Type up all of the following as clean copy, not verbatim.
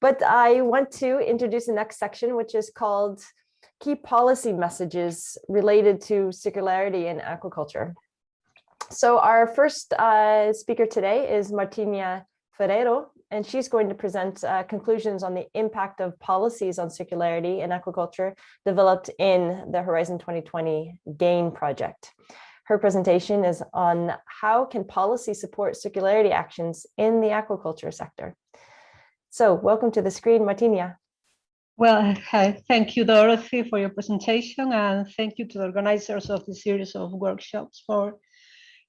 But I want to introduce the next section, which is called Key Policy Messages Related to Circularity in Aquaculture. So our first speaker today is Martiña Ferreira, and she's going to present conclusions on the impact of policies on circularity in aquaculture developed in the Horizon 2020 Kane project. Her presentation is on how can policy support circularity actions in the aquaculture sector. So welcome to the screen, Martiña. Well, thank you, Dorothy, for your presentation, and thank you to the organizers of this series of workshops for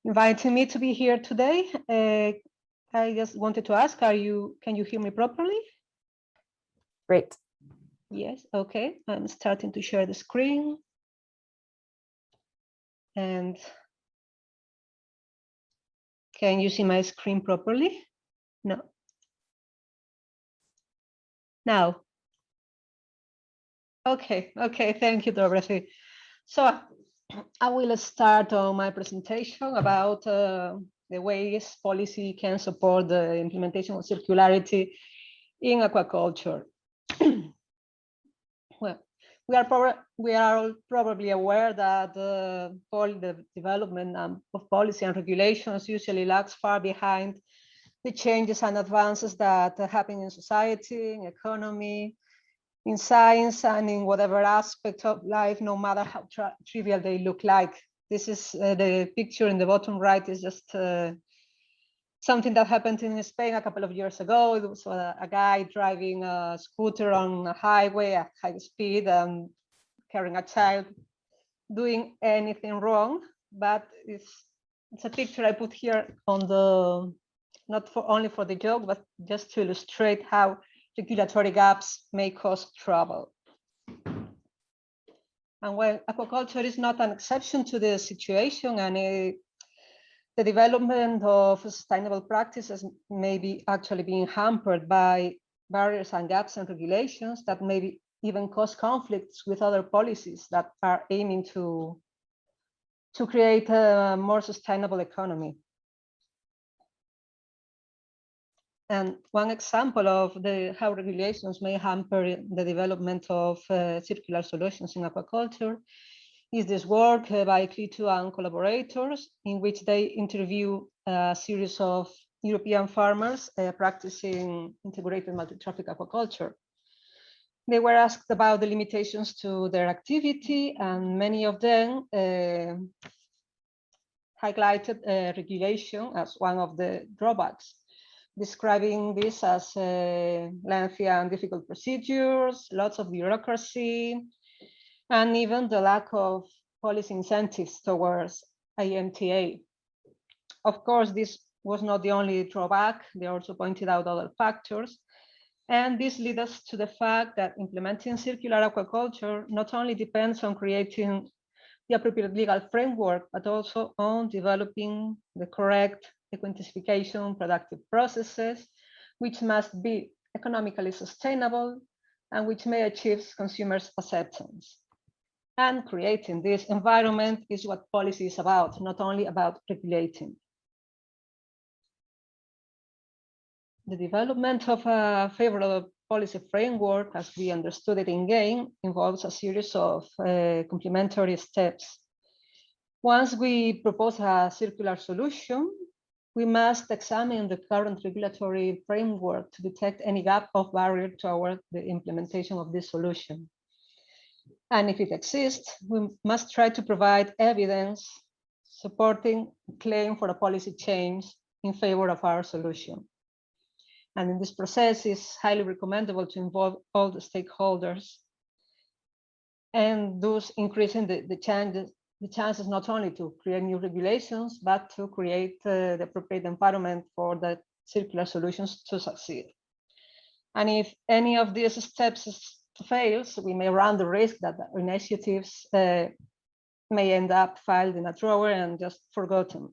inviting me to be here today. I just wanted to ask, can you hear me properly? Great. Yes, okay. I'm starting to share the screen. And can you see my screen properly? No. Now. Okay, thank you, Dorothy. So I will start on my presentation about the ways policy can support the implementation of circularity in aquaculture. Well, we are all probably aware that the development of policy and regulations usually lags far behind the changes and advances that happen in society, in economy, in science, and in whatever aspect of life, no matter how trivial they look like. This is the picture in the bottom right is just something that happened in Spain a couple of years ago. It was a guy driving a scooter on a highway at high speed and carrying a child, doing anything wrong. But it's a picture I put here on the, not only for the joke, but just to illustrate how regulatory gaps may cause trouble. And well, aquaculture is not an exception to the situation, and the development of sustainable practices may be actually being hampered by barriers and gaps and regulations that maybe even cause conflicts with other policies that are aiming to create a more sustainable economy. And one example of how regulations may hamper the development of circular solutions in aquaculture is this work by Clito and collaborators, in which they interview a series of European farmers practicing integrated multi-trophic aquaculture. They were asked about the limitations to their activity, and many of them highlighted regulation as one of the drawbacks, describing this as lengthy and difficult procedures, lots of bureaucracy, and even the lack of policy incentives towards IMTA. Of course, this was not the only drawback. They also pointed out other factors. And this leads us to the fact that implementing circular aquaculture not only depends on creating the appropriate legal framework, but also on developing the correct eco-intensification productive processes, which must be economically sustainable and which may achieve consumers' acceptance. And creating this environment is what policy is about, not only about regulating. The development of a favorable policy framework, as we understood it in Kane, involves a series of complementary steps. Once we propose a circular solution, we must examine the current regulatory framework to detect any gap of barrier toward the implementation of this solution. And if it exists, we must try to provide evidence supporting a claim for a policy change in favor of our solution. And in this process, it's highly recommendable to involve all the stakeholders, and thus increasing the chances not only to create new regulations, but to create the appropriate environment for the circular solutions to succeed. And if any of these steps fails, we may run the risk that the initiatives may end up filed in a drawer and just forgotten.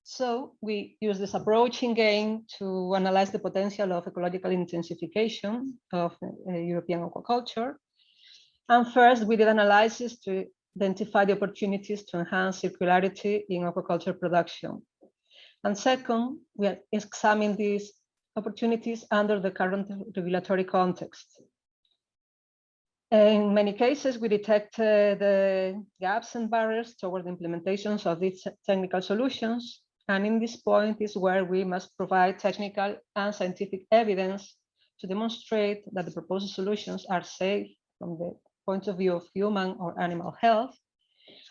So we use this approach in Kane to analyze the potential of ecological intensification of European aquaculture. And first, we did analysis to identify the opportunities to enhance circularity in aquaculture production. And second, we examined these opportunities under the current regulatory context. In many cases, we detect the gaps and barriers toward the implementations of these technical solutions. And in this point is where we must provide technical and scientific evidence to demonstrate that the proposed solutions are safe from the point of view of human or animal health,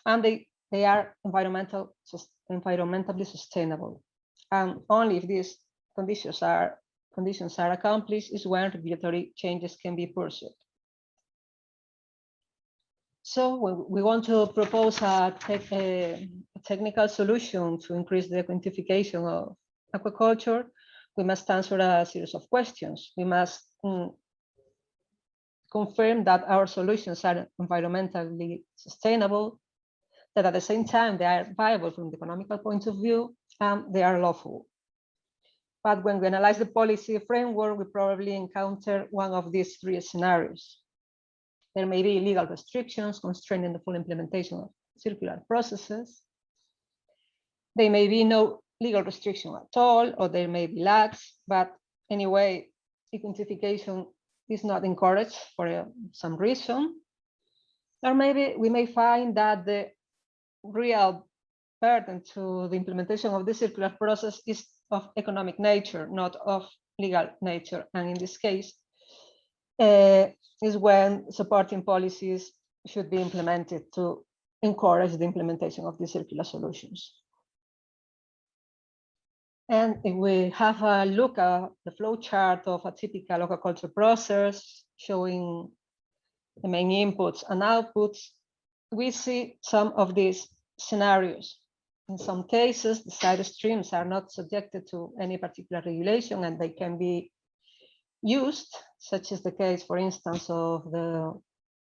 and they are environmentally sustainable. And only if these conditions are accomplished is when regulatory changes can be pursued. So we want to propose a technical solution to increase the quantification of aquaculture. We must answer a series of questions. We must confirm that our solutions are environmentally sustainable, that at the same time they are viable from the economical point of view, and they are lawful. But when we analyze the policy framework, we probably encounter one of these three scenarios. There may be legal restrictions constraining the full implementation of circular processes. There may be no legal restriction at all, or there may be lax, but anyway, quantification is not encouraged for some reason. Or maybe we may find that the real burden to the implementation of the circular process is of economic nature, not of legal nature. And in this case, is when supporting policies should be implemented to encourage the implementation of the circular solutions. And if we have a look at the flow chart of a typical aquaculture process showing the main inputs and outputs, we see some of these scenarios. In some cases, the side streams are not subjected to any particular regulation and they can be used, such as the case, for instance, of the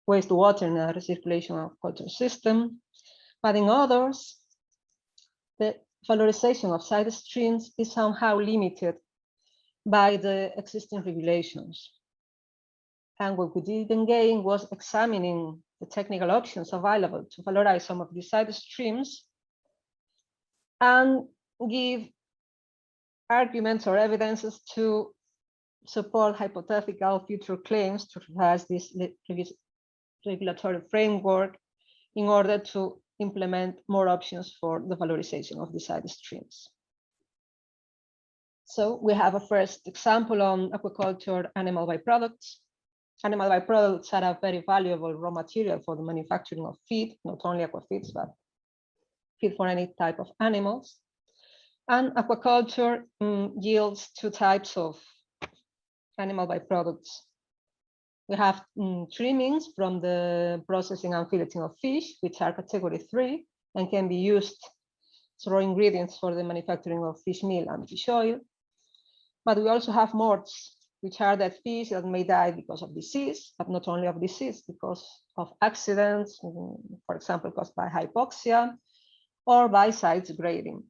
wastewater in a recirculation aquaculture system. But in others, the valorization of side streams is somehow limited by the existing regulations. And what we did again was examining the technical options available to valorize some of these side streams and give arguments or evidences to support hypothetical future claims to revise this regulatory framework in order to implement more options for the valorization of the side streams. So we have a first example on aquaculture animal byproducts. Animal byproducts are a very valuable raw material for the manufacturing of feed, not only aquafeeds, but feed for any type of animals. And aquaculture yields two types of animal byproducts. We have trimmings from the processing and filleting of fish, which are category 3 and can be used as raw ingredients for the manufacturing of fish meal and fish oil. But we also have morts, which are that fish that may die because of disease, but not only of disease, because of accidents, for example, caused by hypoxia or by sites grading.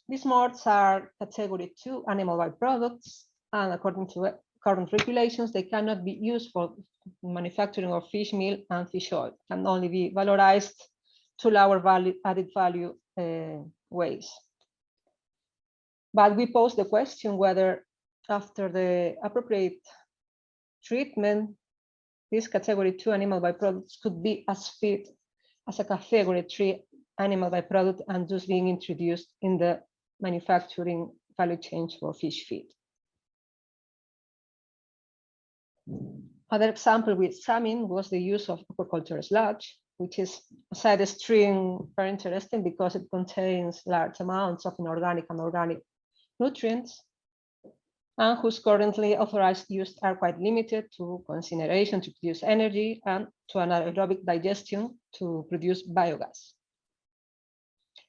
These morts are category 2 animal byproducts, and according to current regulations, they cannot be used for manufacturing of fish meal and fish oil, can only be valorized to lower added value ways. But we pose the question whether after the appropriate treatment, these category 2 animal byproducts could be as fit as a category 3 animal byproduct and thus being introduced in the manufacturing value chain for fish feed. Other example we examined was the use of aquaculture sludge, which is a side stream very interesting because it contains large amounts of inorganic and organic nutrients, and whose currently authorized use are quite limited to incineration to produce energy and to anaerobic digestion to produce biogas.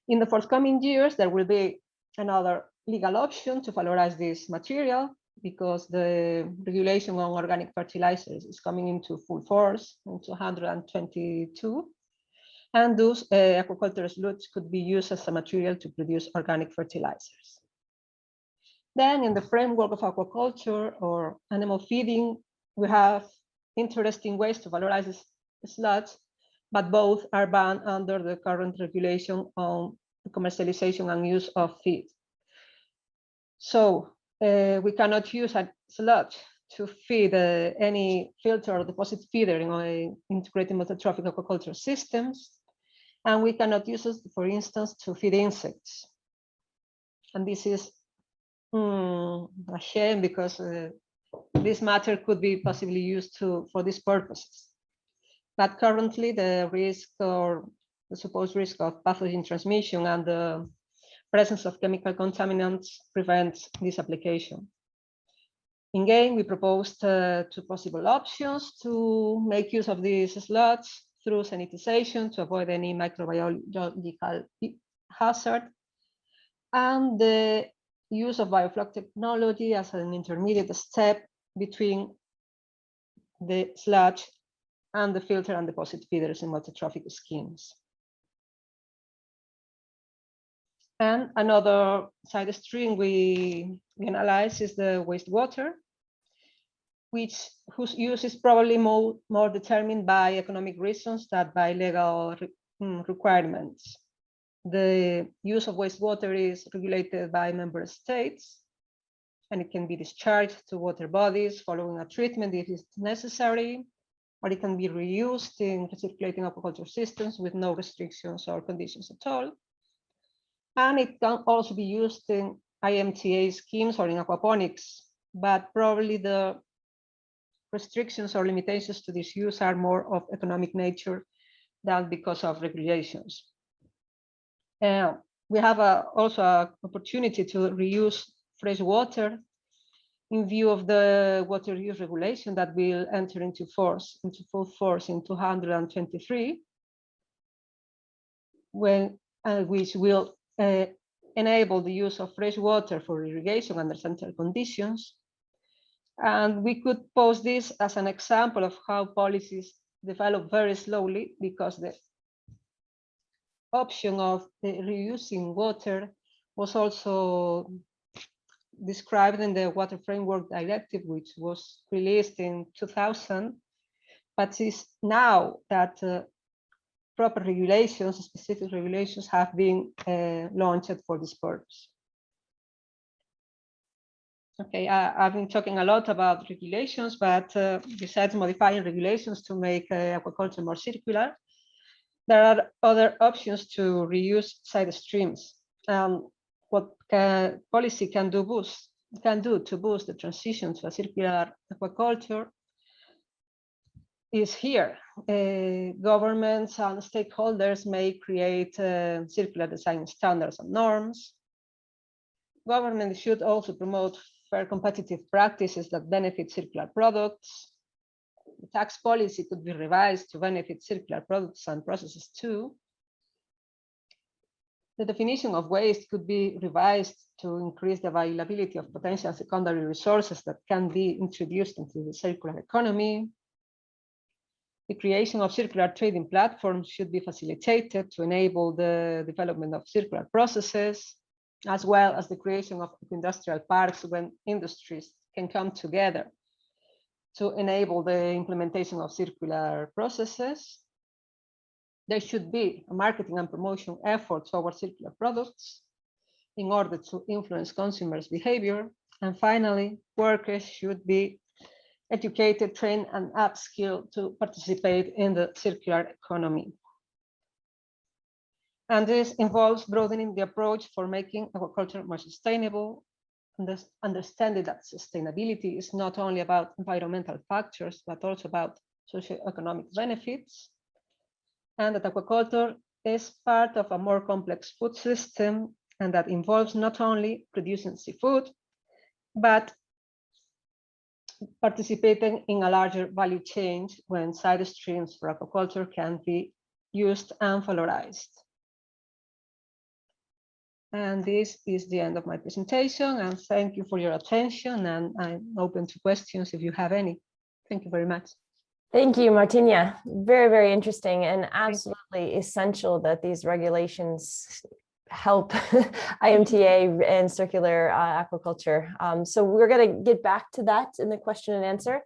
In the forthcoming years, there will be another legal option to valorize this material because the regulation on organic fertilizers is coming into full force in 222. And those aquaculture sludge could be used as a material to produce organic fertilizers. Then in the framework of aquaculture or animal feeding, we have interesting ways to valorize this sludge, but both are banned under the current regulation on the commercialization and use of feed. So we cannot use a sludge to feed any filter or deposit feeder in integrated multi-trophic aquaculture systems. And we cannot use it, for instance, to feed insects. And this is a shame, because this matter could be possibly used for these purposes. But currently, the risk, or the supposed risk, of pathogen transmission and the presence of chemical contaminants prevents this application. In Kane, we proposed two possible options to make use of these sludge through sanitization to avoid any microbiological hazard, and the use of biofloc technology as an intermediate step between the sludge and the filter and deposit feeders in multi-trophic schemes. And another side stream we analyze is the wastewater, whose use is probably more determined by economic reasons than by legal requirements. The use of wastewater is regulated by member states, and it can be discharged to water bodies following a treatment if it's necessary, or it can be reused in recirculating aquaculture systems with no restrictions or conditions at all. And it can also be used in IMTA schemes or in aquaponics, but probably the restrictions or limitations to this use are more of economic nature than because of regulations. We have also an opportunity to reuse fresh water in view of the water use regulation that will enter into full force in 223, which will enable the use of fresh water for irrigation under central conditions. And we could pose this as an example of how policies develop very slowly, because the option of reusing water was also described in the Water Framework Directive, which was released in 2000, but is now that proper regulations, specific regulations, have been launched for this purpose. Okay, I've been talking a lot about regulations, but besides modifying regulations to make aquaculture more circular, there are other options to reuse side streams. What policy can do to boost the transition to a circular aquaculture is here. Governments and stakeholders may create circular design standards and norms. Government should also promote fair competitive practices that benefit circular products. The tax policy could be revised to benefit circular products and processes too. The definition of waste could be revised to increase the availability of potential secondary resources that can be introduced into the circular economy. The creation of circular trading platforms should be facilitated to enable the development of circular processes, as well as the creation of industrial parks when industries can come together to enable the implementation of circular processes. There should be a marketing and promotion effort towards circular products in order to influence consumers' behavior. And finally, workers should be educated, trained, and upskilled to participate in the circular economy. And this involves broadening the approach for making aquaculture more sustainable, understanding that sustainability is not only about environmental factors, but also about socioeconomic benefits, and that aquaculture is part of a more complex food system, and that involves not only producing seafood, but participating in a larger value chain when side streams for aquaculture can be used and valorized. And this is the end of my presentation, and thank you for your attention, and I'm open to questions if you have any. Thank you very much. Thank you, Martiña. Very, very interesting, and absolutely essential that these regulations help IMTA and circular aquaculture. So we're going to get back to that in the question and answer.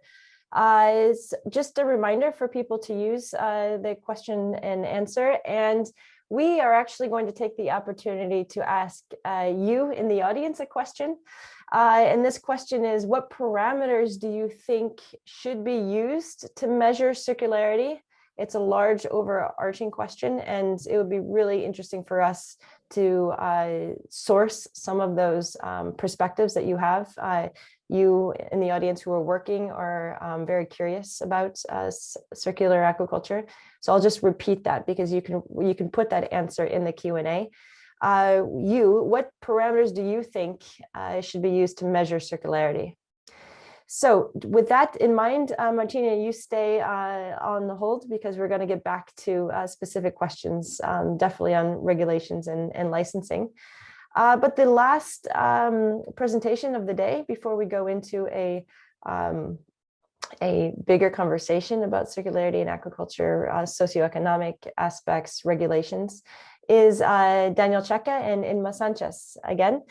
It's just a reminder for people to use the question and answer, and we are actually going to take the opportunity to ask you in the audience a question. And this question is, what parameters do you think should be used to measure circularity? It's a large overarching question, and it would be really interesting for us to source some of those perspectives that you have. You in the audience who are working are very curious about circular aquaculture. So I'll just repeat that because you can put that answer in the Q&A. What parameters do you think should be used to measure circularity? So with that in mind, Martiña, you stay on the hold because we're going to get back to specific questions, definitely on regulations and licensing. But the last presentation of the day, before we go into a bigger conversation about circularity in aquaculture, socioeconomic aspects, regulations, is Daniel Checa and Inma Sanchez again.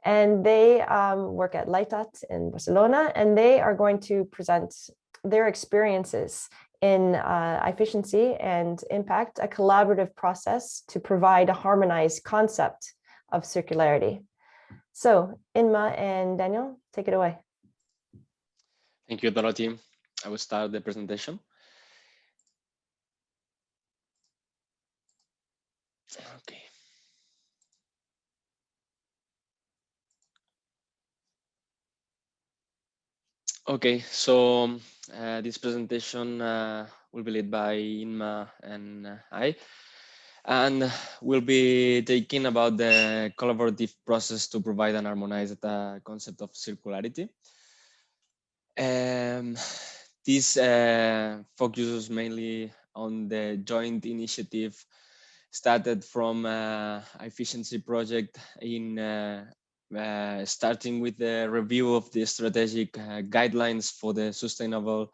And they work at Lightot in Barcelona, and they are going to present their experiences in efficiency and impact, a collaborative process to provide a harmonized concept of circularity. So Inma and Daniel, take it away. Thank you, Dorothy. I will start the presentation. Okay. Okay, so this presentation will be led by Inma and I, and we'll be taking about the collaborative process to provide an harmonized concept of circularity. This focuses mainly on the joint initiative started from efficiency project in starting with the review of the strategic guidelines for the sustainable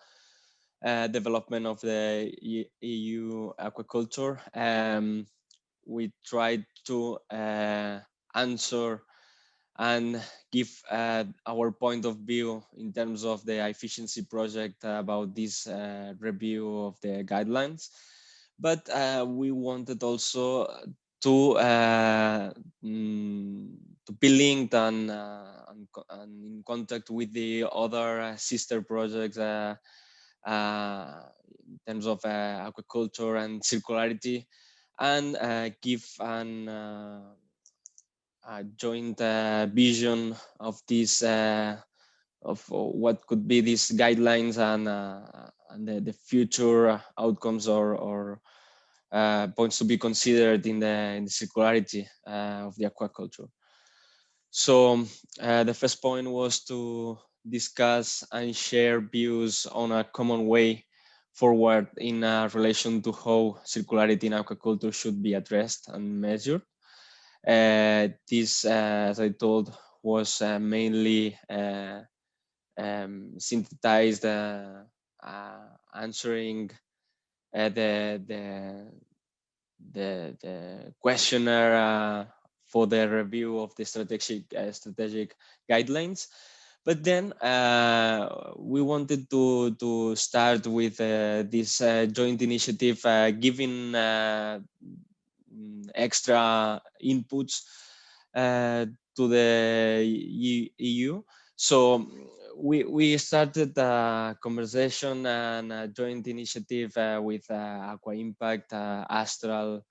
development of the EU aquaculture. We tried to answer and give our point of view in terms of the efficiency project about this review of the guidelines. But we wanted also to be linked and in contact with the other sister projects in terms of aquaculture and circularity, and give a joint vision of this of what could be these guidelines and the future outcomes or points to be considered in the circularity of the aquaculture. So the first point was to discuss and share views on a common way forward in relation to how circularity in aquaculture should be addressed and measured. This, as I told, was mainly synthesized answering the questionnaire for the review of the strategic guidelines. But then we wanted to start with this joint initiative, giving extra inputs to the EU. So we started a conversation and a joint initiative with Aqua Impact, Astral,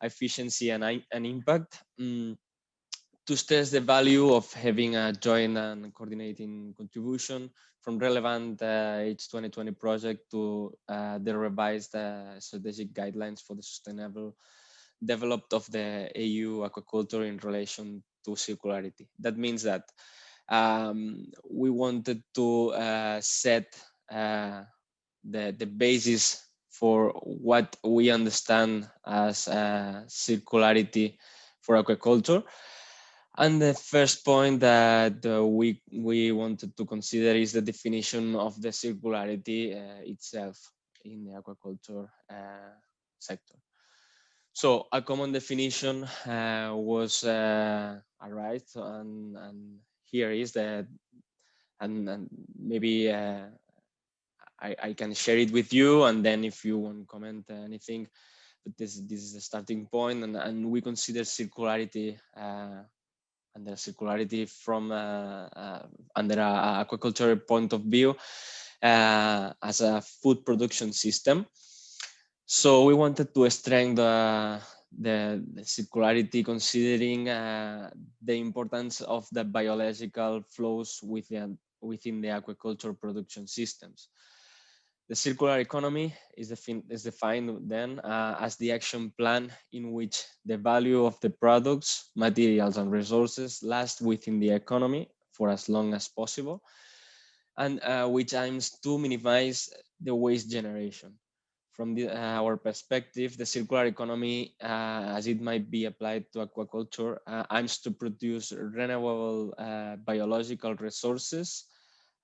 Efficiency and Impact to stress the value of having a joint and coordinating contribution from relevant H2020 project to the revised strategic guidelines for the sustainable development of the EU aquaculture in relation to circularity. That means that we wanted to set the basis for what we understand as circularity for aquaculture. And the first point that we wanted to consider is the definition of the circularity itself in the aquaculture sector. So a common definition was arrived, and here is that, and maybe I can share it with you, and then if you want to comment anything, this is the starting point, and we consider circularity under circularity from under a aquaculture point of view as a food production system. So we wanted to strengthen the circularity, considering the importance of the biological flows within the aquaculture production systems. The circular economy is defined then as the action plan in which the value of the products, materials, and resources last within the economy for as long as possible, and which aims to minimize the waste generation. From our perspective, the circular economy, as it might be applied to aquaculture, aims to produce renewable biological resources,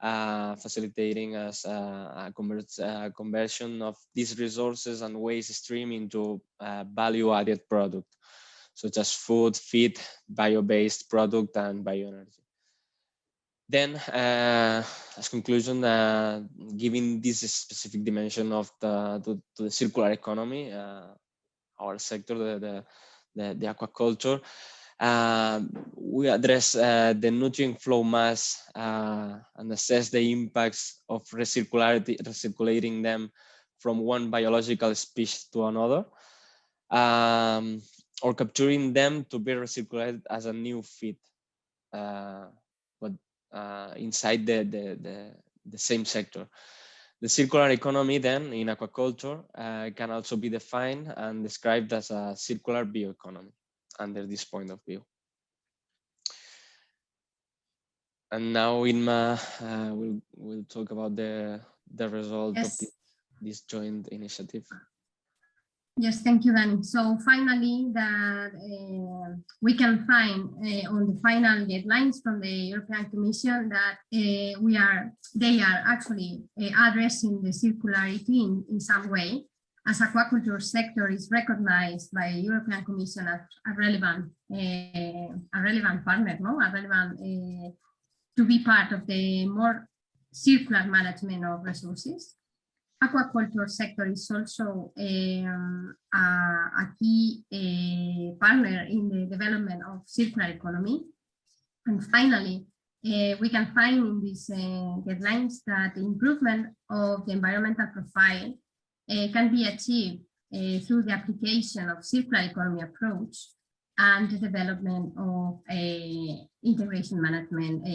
facilitating as a conversion of these resources and waste stream into value-added product, such as food, feed, bio-based product, and bioenergy. Then, as conclusion, giving this specific dimension of to the circular economy, our sector, the aquaculture, we address the nutrient flow mass and assess the impacts of recirculating them from one biological species to another, or capturing them to be recirculated as a new feed, but inside the same sector. The circular economy then in aquaculture can also be defined and described as a circular bioeconomy under this point of view. And now Inma will talk about the result of this joint initiative. Yes, thank you, Danny. So finally, that we can find on the final guidelines from the European Commission that they are actually addressing the circularity in some way, as aquaculture sector is recognized by the European Commission as a relevant partner, no, a relevant to be part of the more circular management of resources. Aquaculture sector is also a key partner in the development of circular economy. And finally, we can find in these guidelines that the improvement of the environmental profile can be achieved through the application of circular economy approach and the development of integration management,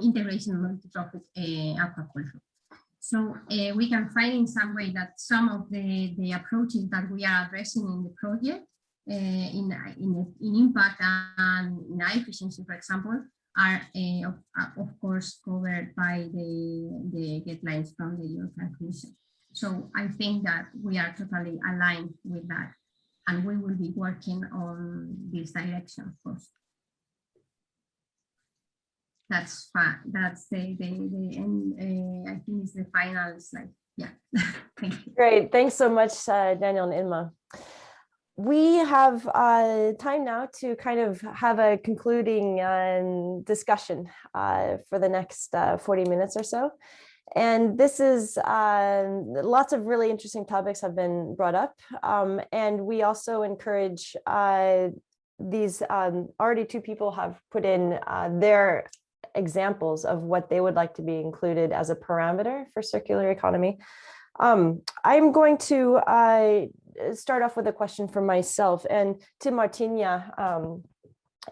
integration multi-trophic aquaculture. So we can find in some way that some of the approaches that we are addressing in the project, in impact and in efficiency, for example, are of course covered by the guidelines from the European Commission. So I think that we are totally aligned with that, and we will be working on this direction, of course. That's fine. That's the end. I think it's the final slide. Yeah. Thank you. Great. Thanks so much, Daniel and Inma. We have time now to kind of have a concluding discussion for the next 40 minutes or so. And this is lots of really interesting topics have been brought up. And we also encourage these already two people have put in their examples of what they would like to be included as a parameter for circular economy. I'm going to start off with a question for myself and to Martiña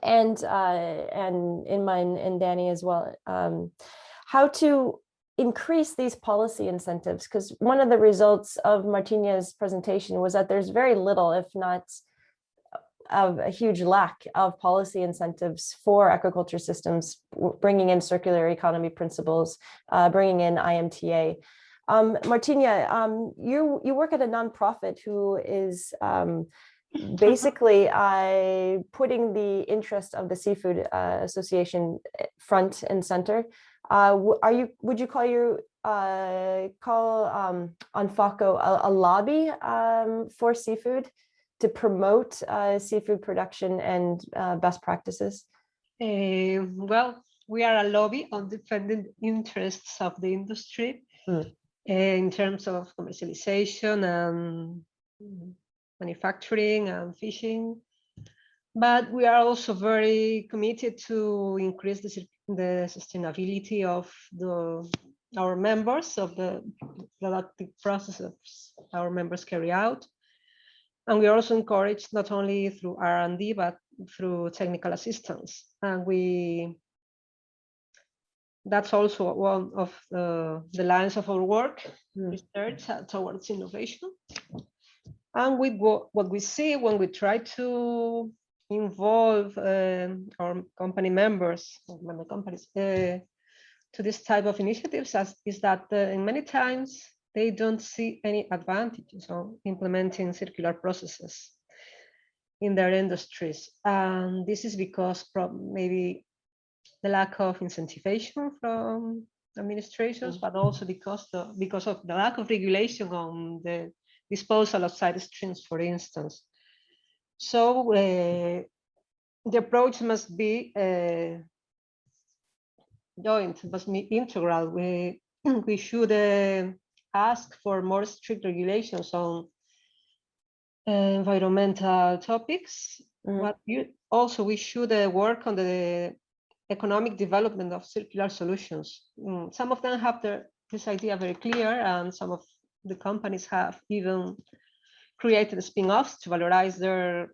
and Inma and Danny as well. How to increase these policy incentives, because one of the results of Martiña's presentation was that there's very little, if not of a huge lack of policy incentives for aquaculture systems, bringing in circular economy principles, bringing in IMTA. Martiña, you work at a nonprofit who is basically putting the interest of the Seafood Association front and center. Would you call Unfaco a lobby for seafood to promote seafood production and best practices? Well, we are a lobby on defending interests of the industry in terms of commercialization and manufacturing and fishing. But we are also very committed to increase the sustainability of our members, of the productive processes our members carry out. And we are also encouraged not only through R&D, but through technical assistance. And that's also one of the lines of our work, research towards innovation. And with what we see when we try to involve our company members, member companies, to this type of initiatives is that in many times they don't see any advantages of implementing circular processes in their industries. And this is because maybe the lack of incentivization from administrations, but also because of the lack of regulation on the disposal of side streams, for instance. So the approach must be joint, must be integral. We should ask for more strict regulations on environmental topics, but also we should work on the economic development of circular solutions. Some of them have this idea very clear, and some of the companies have even created spin-offs to valorize their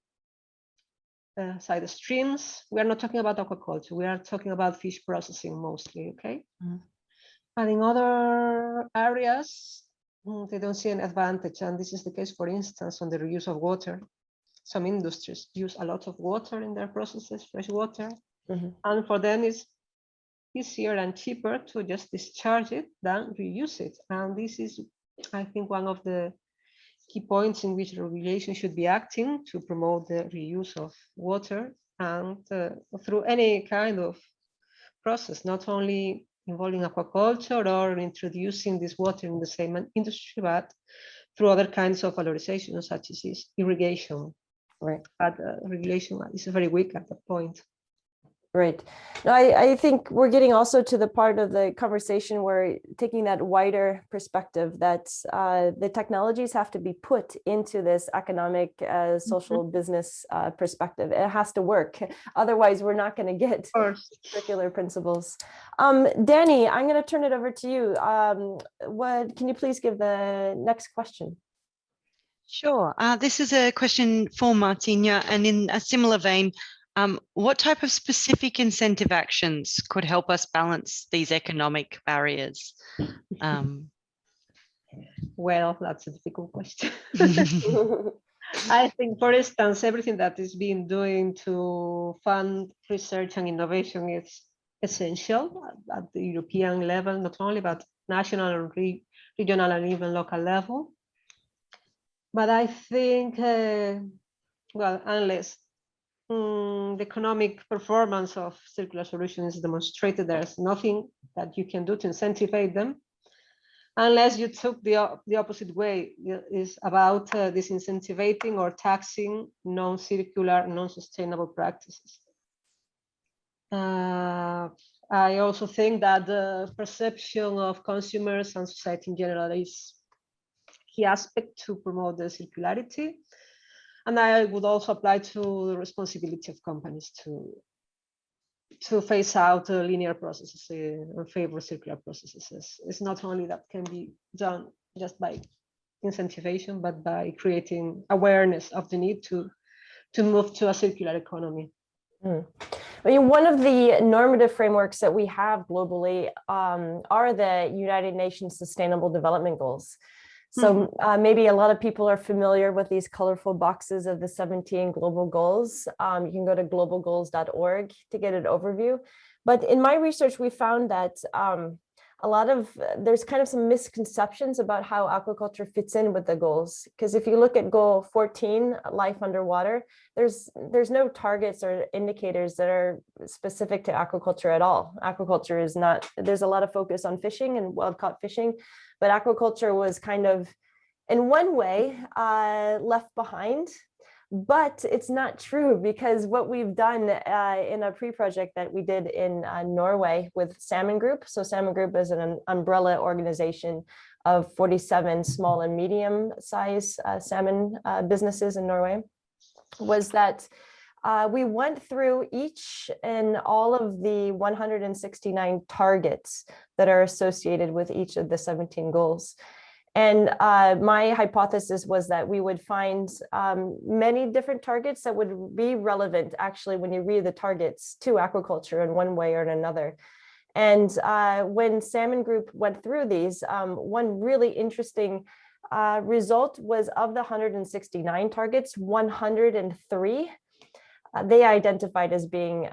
side streams. We are not talking about aquaculture, we are talking about fish processing mostly, okay? But in other areas, they don't see an advantage, and this is the case, for instance, on the reuse of water. Some industries use a lot of water in their processes, fresh water, and for them it's easier and cheaper to just discharge it than reuse it. And this is, I think, one of the key points in which the regulation should be acting to promote the reuse of water, and through any kind of process, not only involving aquaculture or introducing this water in the same industry, but through other kinds of valorization, such as irrigation. Right. But regulation is very weak at that point. Right. No, I think we're getting also to the part of the conversation where taking that wider perspective that the technologies have to be put into this economic, social business perspective. It has to work. Otherwise, we're not going to get circular principles. Danny, I'm going to turn it over to you. Can you please give the next question? Sure. This is a question for Martiña, and in a similar vein, what type of specific incentive actions could help us balance these economic barriers? Well, that's a difficult question. I think, for instance, everything that is being doing to fund research and innovation is essential at the European level, not only, but national and regional and even local level. But I think, well, unless the economic performance of circular solutions is demonstrated, there's nothing that you can do to incentivize them, unless you took the opposite way, is about disincentivating or taxing non-circular, non-sustainable practices. I also think that the perception of consumers and society in general is a key aspect to promote the circularity. And I would also apply to the responsibility of companies to phase out linear processes in favor of circular processes. It's not only that can be done just by incentivization, but by creating awareness of the need to move to a circular economy. I mean, one of the normative frameworks that we have globally are the United Nations Sustainable Development Goals. So maybe a lot of people are familiar with these colorful boxes of the 17 global goals. You can go to globalgoals.org to get an overview. But in my research, we found that there's kind of some misconceptions about how aquaculture fits in with the goals. Because if you look at goal 14, life underwater, there's no targets or indicators that are specific to aquaculture at all. Aquaculture is not, there's a lot of focus on fishing and wild caught fishing, but aquaculture was kind of, in one way, left behind But it's not true, because what we've done in a pre-project that we did in Norway with Salmon Group. So Salmon Group is an umbrella organization of 47 small and medium size salmon businesses in Norway, was that we went through each and all of the 169 targets that are associated with each of the 17 goals. And my hypothesis was that we would find many different targets that would be relevant, actually, when you read the targets, to aquaculture in one way or another. And when Salmon Group went through these, one really interesting result was, of the 169 targets, 103 they identified as being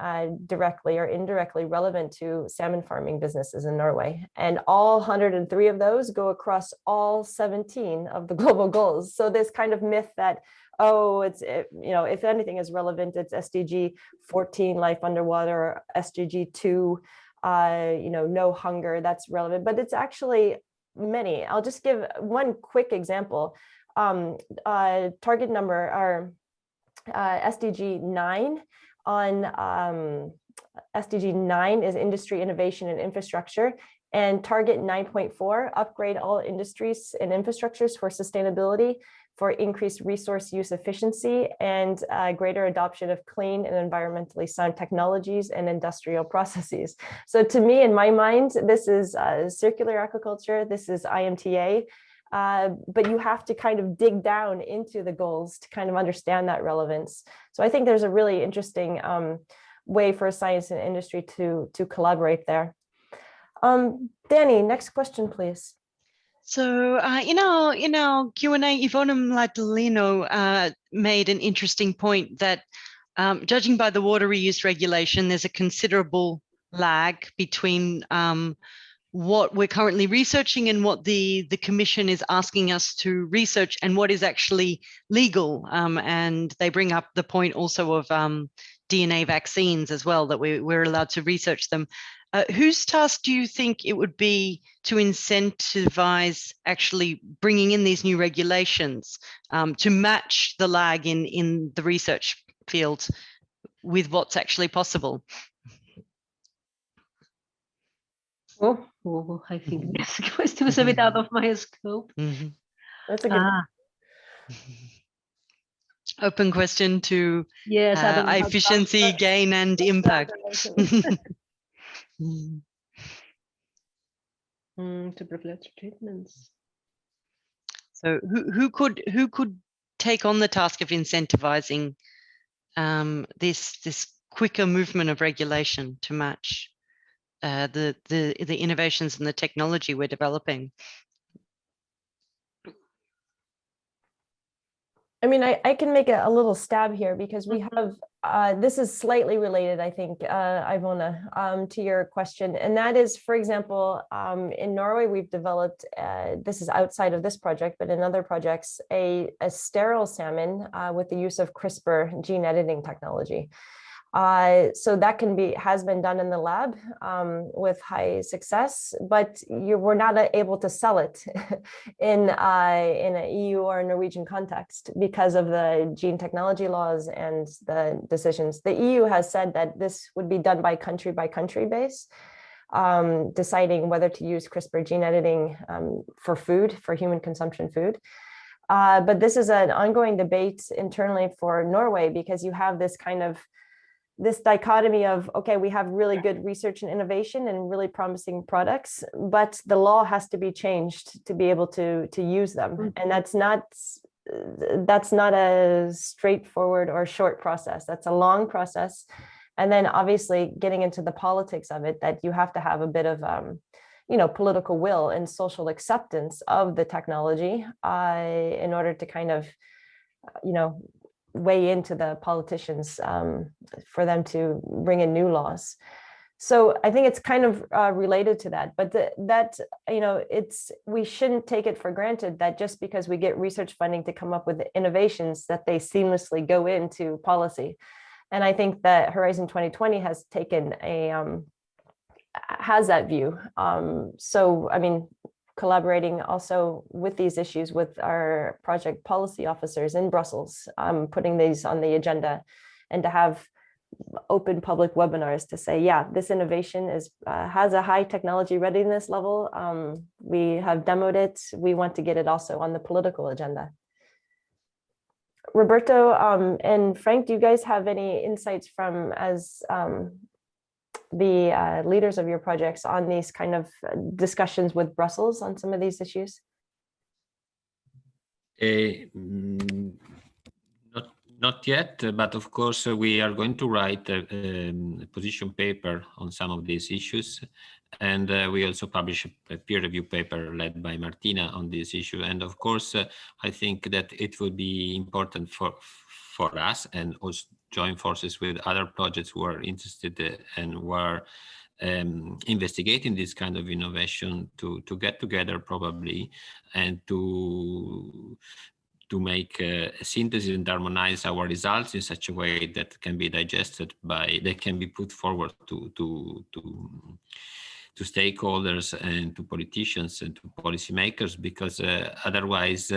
directly or indirectly relevant to salmon farming businesses in Norway. And all 103 of those go across all 17 of the global goals. So this kind of myth that, oh, if anything is relevant, it's SDG 14, life underwater, or SDG 2, no hunger, that's relevant, but it's actually many. I'll just give one quick example. Target number, our SDG 9 on SDG 9 is industry, innovation, and infrastructure. And target 9.4, upgrade all industries and infrastructures for sustainability, for increased resource use efficiency, and greater adoption of clean and environmentally sound technologies and industrial processes. So to me, in my mind, this is circular aquaculture, this is IMTA, but you have to kind of dig down into the goals to kind of understand that relevance. So I think there's a really interesting way for science and industry to collaborate there. Danny, next question, please. So in our Q&A, Ivona Mladilino made an interesting point that judging by the water reuse regulation, there's a considerable lag between what we're currently researching and what the Commission is asking us to research and what is actually legal. And they bring up the point also of DNA vaccines as well, that we're allowed to research them. Whose task do you think it would be to incentivize actually bringing in these new regulations to match the lag in the research field with what's actually possible? Oh, I think this question was a bit out of my scope. Mm-hmm. That's a good open question to yes, efficiency, gain, and impact. To prophylaxis treatments. So who could take on the task of incentivizing this quicker movement of regulation to match the innovations and the technology we're developing? I mean, I can make a little stab here, because we have, this is slightly related, I think, Ivona, to your question. And that is, for example, in Norway, we've developed, this is outside of this project, but in other projects, a sterile salmon with the use of CRISPR gene editing technology. So that has been done in the lab with high success, but we're not able to sell it in an EU or a Norwegian context because of the gene technology laws and the decisions. The EU has said that this would be done by country base, deciding whether to use CRISPR gene editing for food, for human consumption food. But this is an ongoing debate internally for Norway, because you have this dichotomy of, okay, we have really good research and innovation and really promising products, but the law has to be changed to be able to use them. And that's not a straightforward or short process. That's a long process. And then obviously getting into the politics of it, that you have to have a bit of political will and social acceptance of the technology in order to kind of weigh into the politicians for them to bring in new laws. So I think it's kind of related to that, but we shouldn't take it for granted that just because we get research funding to come up with innovations, that they seamlessly go into policy. And I think that Horizon 2020 has taken has that view. So, I mean, collaborating also with these issues with our project policy officers in Brussels, putting these on the agenda, and to have open public webinars to say, yeah, this innovation has a high technology readiness level. We have demoed it. We want to get it also on the political agenda. Roberto and Frank, do you guys have any insights from as the leaders of your projects on these kind of discussions with Brussels on some of these issues? Not yet, but of course we are going to write a position paper on some of these issues, and we also publish a peer review paper led by Martina on this issue. And of course, I think that it will be important for us, and also join forces with other projects who are interested and who are investigating this kind of innovation to get together probably, and to make a synthesis and harmonize our results in such a way that can be digested that can be put forward to stakeholders and to politicians and to policymakers, because otherwise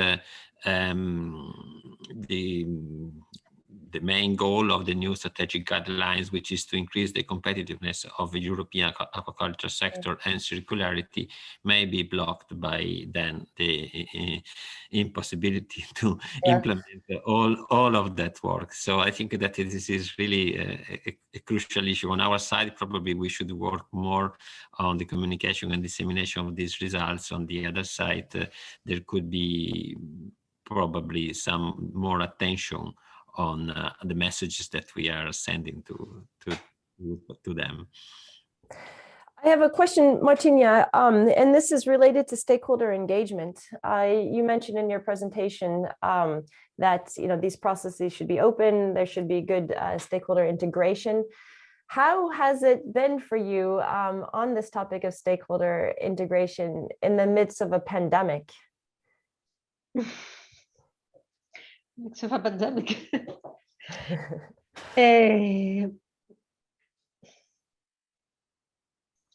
the main goal of the new strategic guidelines, which is to increase the competitiveness of the European aquaculture sector and circularity, may be blocked by then the impossibility to implement all of that work. So I think that this is really a crucial issue. On our side, probably we should work more on the communication and dissemination of these results. On the other side, there could be probably some more attention on the messages that we are sending to them. I have a question, Martiña, and this is related to stakeholder engagement. You mentioned in your presentation that these processes should be open, there should be good stakeholder integration. How has it been for you on this topic of stakeholder integration in the midst of a pandemic? Midst of a pandemic.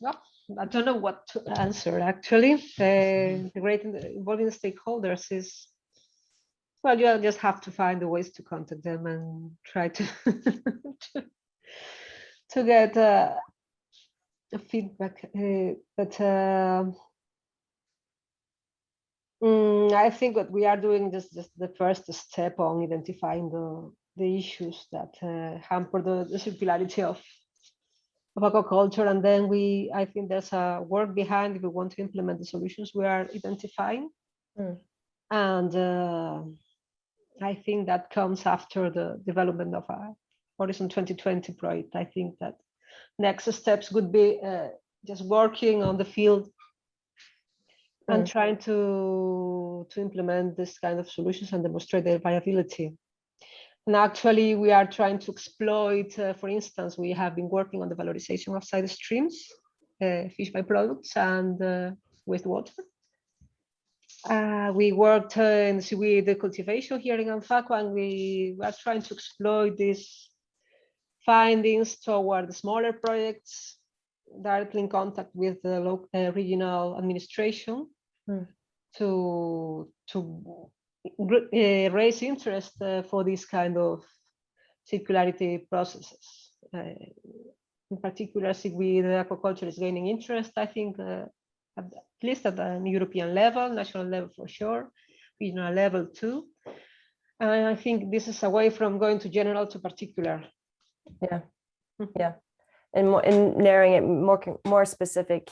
Well, I don't know what to answer actually. Involving the stakeholders is, well, you just have to find the ways to contact them and try to to get a feedback. I think what we are doing is just the first step on identifying the issues that hamper the circularity of aquaculture, and then I think there's a work behind if we want to implement the solutions we are identifying. And I think that comes after the development of a Horizon 2020 project. I think that next steps would be just working on the field and trying to implement this kind of solutions and demonstrate their viability. And actually, we are trying to exploit, for instance, we have been working on the valorization of side streams, fish byproducts, and wastewater. We worked in seaweed cultivation here in Anfaqua, and we are trying to exploit these findings toward the smaller projects, directly in contact with the local regional administration to raise interest for this kind of circularity processes. In particular, seaweed aquaculture is gaining interest, I think, at least at the European level, national level for sure, regional level too. And I think this is away from going to general to particular. Yeah, yeah, and narrowing it more specific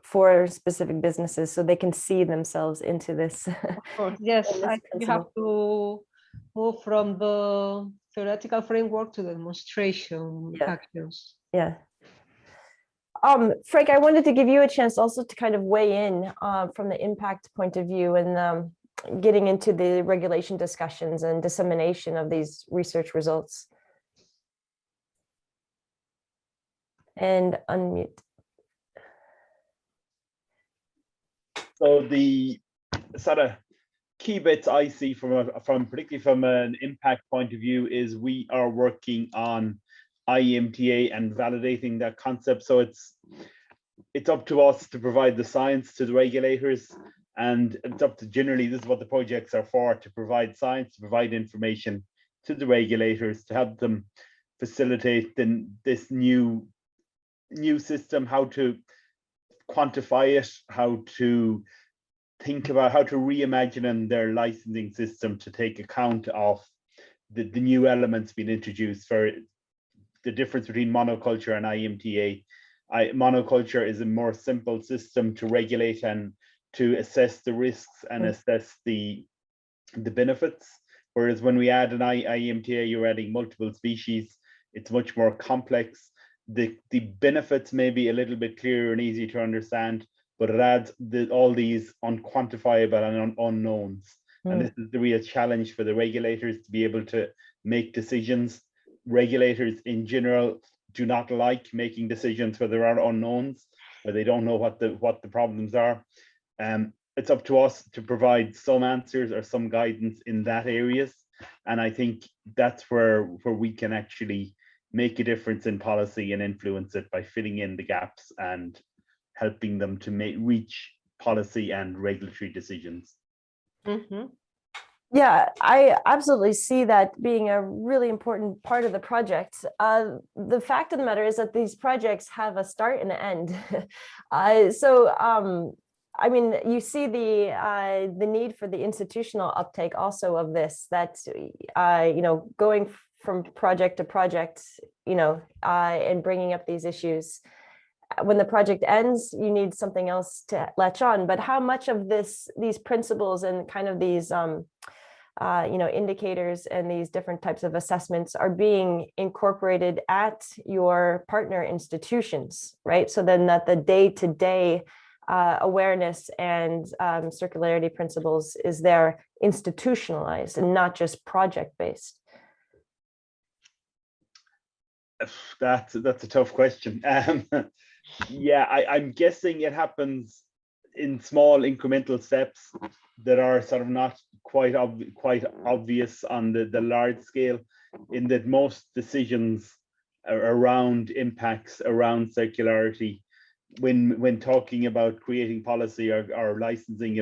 for specific businesses, so they can see themselves into this. Of course, yes, you have to move from the theoretical framework to the demonstration actions. Yeah. Frank, I wanted to give you a chance also to kind of weigh in from the impact point of view and getting into the regulation discussions and dissemination of these research results. And unmute. So the sort of key bits I see particularly from an impact point of view is we are working on IEMTA and validating that concept. So it's it's up to us to provide the science to the regulators, and it's up to, generally, this is what the projects are for, to provide science, to provide information to the regulators, to help them facilitate this new system, how to quantify it, how to think about how to reimagine their licensing system to take account of the new elements being introduced, for the difference between monoculture and IMTA. Monoculture is a more simple system to regulate and to assess the risks and assess the benefits. Whereas when we add an IMTA, you're adding multiple species. It's much more complex. The benefits may be a little bit clearer and easier to understand, but it adds all these unquantifiable and unknowns. And this is the real challenge for the regulators, to be able to make decisions. Regulators in general do not like making decisions where there are unknowns, where they don't know what the problems are. It's up to us to provide some answers or some guidance in that areas. And I think that's where we can actually make a difference in policy and influence it, by filling in the gaps and helping them to reach policy and regulatory decisions. Yeah, I absolutely see that being a really important part of the project. The fact of the matter is that these projects have a start and an end. I mean, you see the need for the institutional uptake also of this, that, going from project to project, and bringing up these issues. When the project ends, you need something else to latch on. But how much of these principles and kind of these, indicators and these different types of assessments are being incorporated at your partner institutions, right? So then that the day-to-day awareness and circularity principles is there institutionalized and not just project-based. That's a tough question. Yeah, I'm guessing it happens in small incremental steps that are sort of not quite obvious on the large scale, in that most decisions around impacts, around circularity, when talking about creating policy or licensing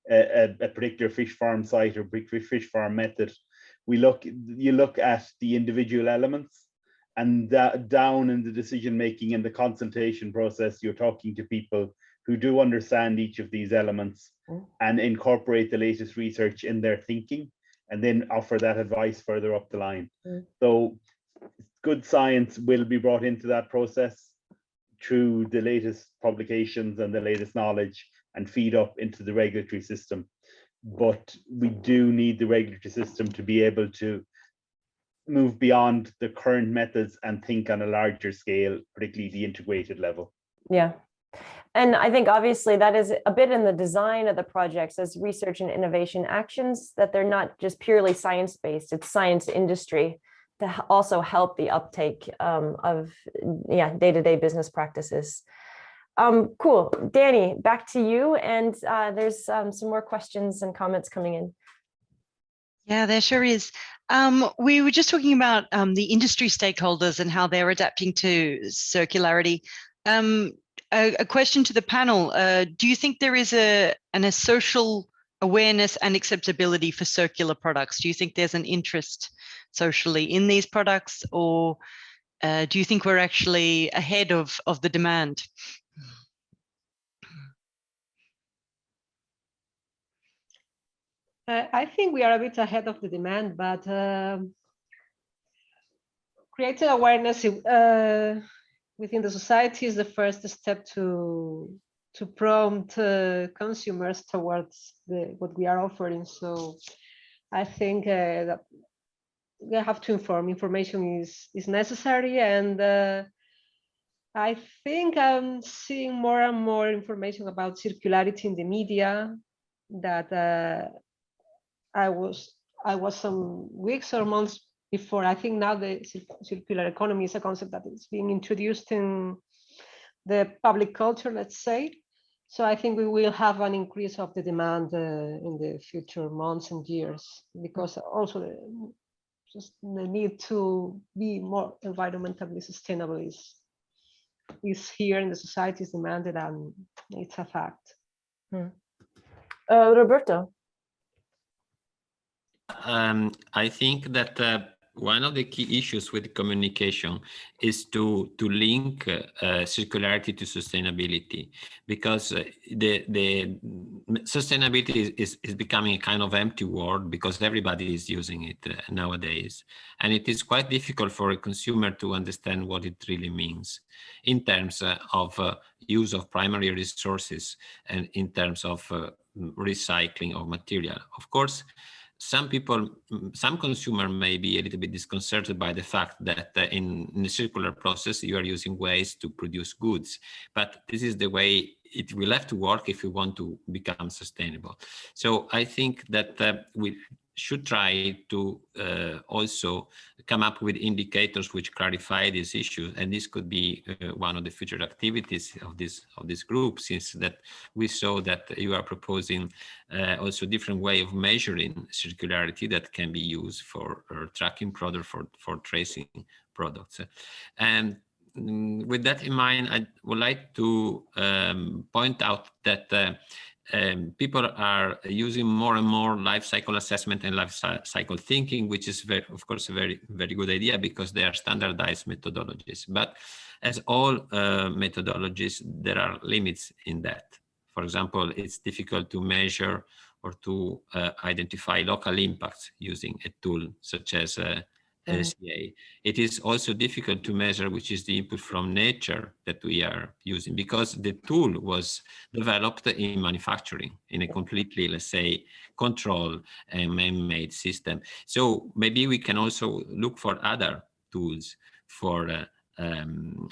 a particular fish farm site or fish farm method, you look at the individual elements, and that down in the decision making and the consultation process, you're talking to people who do understand each of these elements and incorporate the latest research in their thinking, and then offer that advice further up the line. So good science will be brought into that process through the latest publications and the latest knowledge, and feed up into the regulatory system. But we do need the regulatory system to be able to move beyond the current methods and think on a larger scale, particularly the integrated level. Yeah. And I think obviously that is a bit in the design of the projects as research and innovation actions, that they're not just purely science-based, it's science industry to also help the uptake of day-to-day business practices. Cool. Danny, back to you. And there's some more questions and comments coming in. Yeah, there sure is. We were just talking about the industry stakeholders and how they're adapting to circularity. A question to the panel, do you think there is a social awareness and acceptability for circular products? Do you think there's an interest socially in these products, or do you think we're actually ahead of the demand? I think we are a bit ahead of the demand, but creating awareness within the society is the first step to prompt consumers towards what we are offering. So I think that we have to inform. Information is necessary, and I think I'm seeing more and more information about circularity in the media that I was some weeks or months before. I think now the circular economy is a concept that is being introduced in the public culture, let's say. So I think we will have an increase of the demand in the future months and years, because also just the need to be more environmentally sustainable is is here in the society, is demanded, and it's a fact. Roberto. I think that one of the key issues with communication is to link circularity to sustainability, because the sustainability is becoming a kind of empty word because everybody is using it nowadays, and it is quite difficult for a consumer to understand what it really means in terms of use of primary resources and in terms of recycling of material. Of course, some consumer may be a little bit disconcerted by the fact that in the circular process, you are using waste to produce goods, but this is the way it will have to work if we want to become sustainable. So I think that we should try to also come up with indicators which clarify these issues, and this could be one of the future activities of this group, since that we saw that you are proposing also different way of measuring circularity that can be used for tracking product, for tracing products. And with that in mind, I would like to point out that people are using more and more life cycle assessment and life cycle thinking, which is of course a very good idea because they are standardized methodologies. But as all methodologies, there are limits in that. For example, it's difficult to measure or to identify local impacts using a tool such as LCA. It is also difficult to measure which is the input from nature that we are using, because the tool was developed in manufacturing in a completely, let's say, controlled and man-made system. So maybe we can also look for other tools for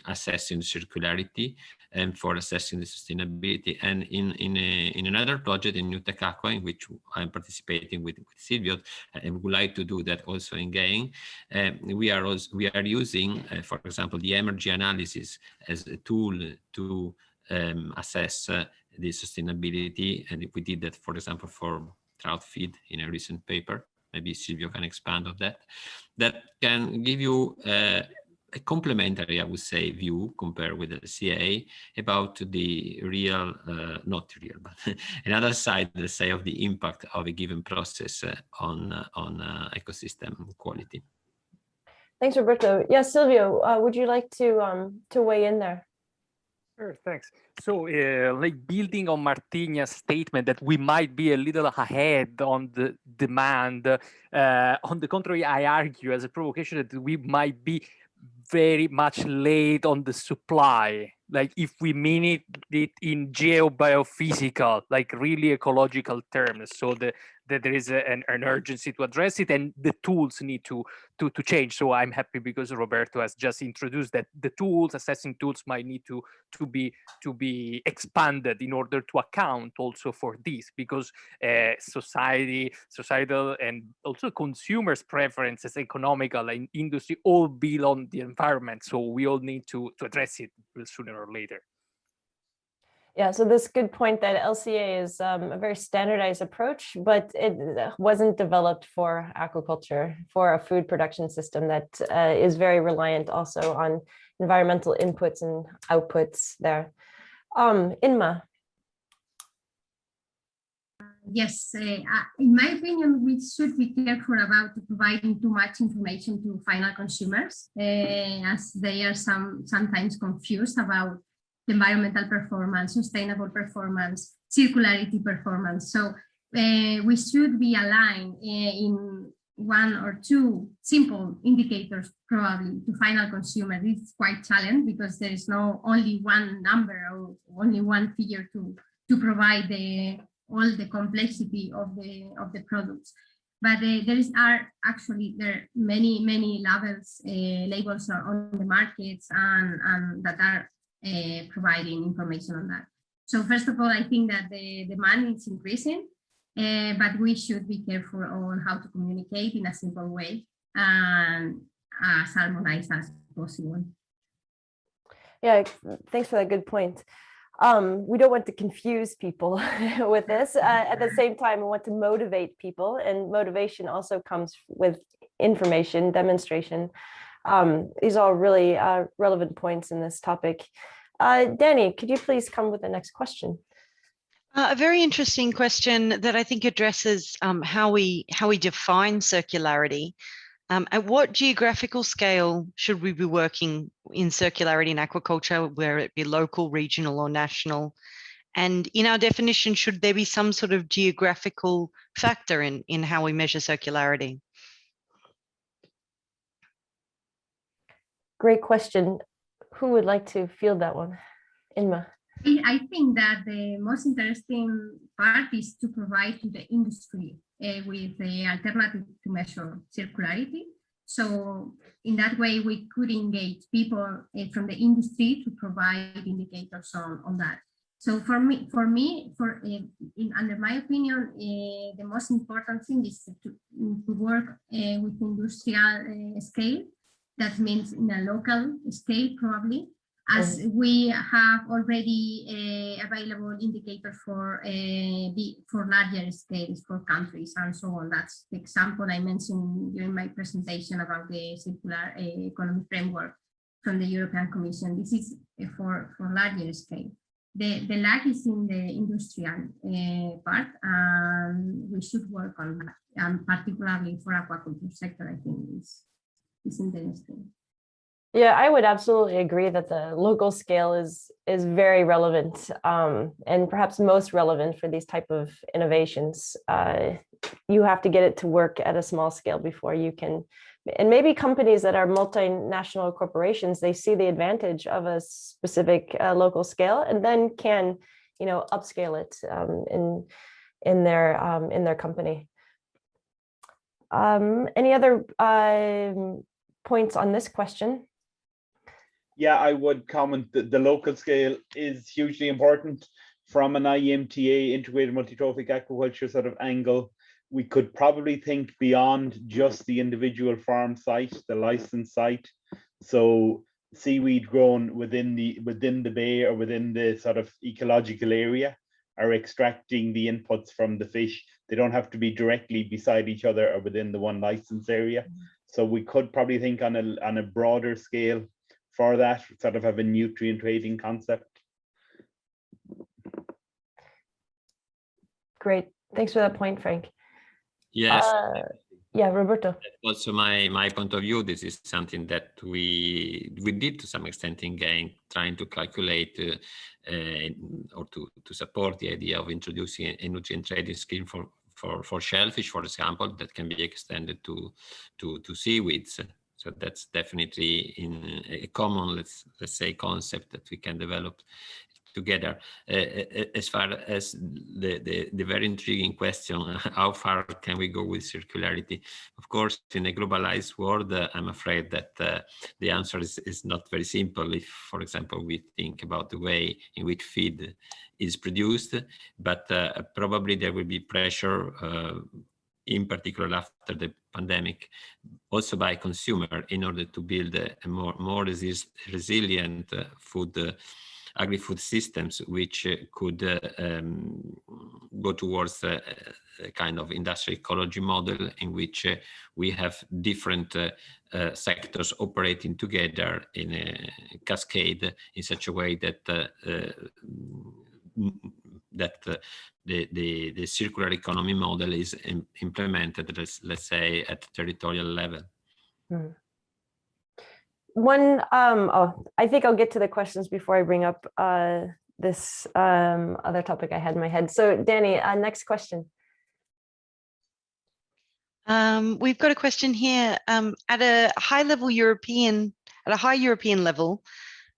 assessing circularity and for assessing the sustainability. And in another project in New Tech Aqua, in which I'm participating with Silvio, and we would like to do that also in Kane, we are using, for example, the energy analysis as a tool to assess the sustainability. And we did that, for example, for trout feed in a recent paper. Maybe Silvio can expand on that. That can give you a complementary, I would say, view compared with the CA about the real, not real, but another side, let's say, of the impact of a given process on ecosystem quality. Thanks, Roberto. Yeah, Silvio, would you like to weigh in there? Sure, thanks. So, like building on Martiña's statement that we might be a little ahead on the demand, on the contrary, I argue as a provocation that we might be very much late on the supply. Like if we mean it in geobiophysical, like really ecological terms, so that there is an urgency to address it, and the tools need to change. So I'm happy because Roberto has just introduced that the tools, assessing tools, might need to be expanded in order to account also for this, because societal, and also consumers' preferences, economical and industry, all build on the environment. So we all need to address it sooner or later. Yeah, so this good point that LCA is a very standardized approach, but it wasn't developed for aquaculture, for a food production system that is very reliant also on environmental inputs and outputs there. Inma. Yes, in my opinion, we should be careful about providing too much information to final consumers, as they are sometimes confused about environmental performance, sustainable performance, circularity performance. So we should be aligned in one or two simple indicators probably to final consumer. This is quite challenging because there is no only one number or only one figure to provide all the complexity of the products. But there are many labels are on the markets and that are providing information on that. So first of all, I think that the demand is increasing, but we should be careful on how to communicate in a simple way and as harmonized as possible. Yeah, thanks for that good point. We don't want to confuse people with this. At the same time, we want to motivate people, and motivation also comes with information, demonstration. These are all really relevant points in this topic. Danny, could you please come with the next question? A very interesting question that I think addresses how we define circularity. At what geographical scale should we be working in circularity in aquaculture, whether it be local, regional, or national? And in our definition, should there be some sort of geographical factor in how we measure circularity? Great question. Who would like to field that one? Inma. I think that the most interesting part is to provide to the industry with the alternative to measure circularity. So in that way, we could engage people from the industry to provide indicators on that. So under my opinion, the most important thing is to work with industrial scale. That means in a local scale, probably, as we have already available indicators for larger scales for countries and so on. That's the example I mentioned during my presentation about the circular economy framework from the European Commission. This is for larger scale. The lag is in the industrial part, and we should work on that, and particularly for aquaculture sector, I think is interesting. Yeah, I would absolutely agree that the local scale is very relevant, and perhaps most relevant for these type of innovations. You have to get it to work at a small scale before you can, and maybe companies that are multinational corporations, they see the advantage of a specific local scale and then can, upscale it in their company. Any other points on this question? Yeah, I would comment that the local scale is hugely important from an IMTA, integrated multi-trophic aquaculture sort of angle. We could probably think beyond just the individual farm site, the licensed site. So seaweed grown within the bay or within the sort of ecological area are extracting the inputs from the fish. They don't have to be directly beside each other or within the one license area. So we could probably think on a broader scale for that, sort of have a nutrient trading concept. Great, thanks for that point, Frank. Yes. Yeah, Roberto. Also, my point of view, this is something that we did to some extent in Kane, trying to calculate or to support the idea of introducing a nutrient trading scheme for shellfish, for example, that can be extended to seaweeds. So that's definitely in a common, let's say, concept that we can develop together. As far as the very intriguing question, how far can we go with circularity? Of course, in a globalized world, I'm afraid that the answer is not very simple. If, for example, we think about the way in which feed is produced, but probably there will be pressure, in particular after the pandemic, also by consumer, in order to build a more resilient agri-food systems, which could go towards a kind of industrial ecology model in which we have different sectors operating together in a cascade in such a way that the circular economy model is implemented, let's say, at territorial level. One, I think I'll get to the questions before I bring up this other topic I had in my head. So Danny, next question. We've got a question here. At a high European level,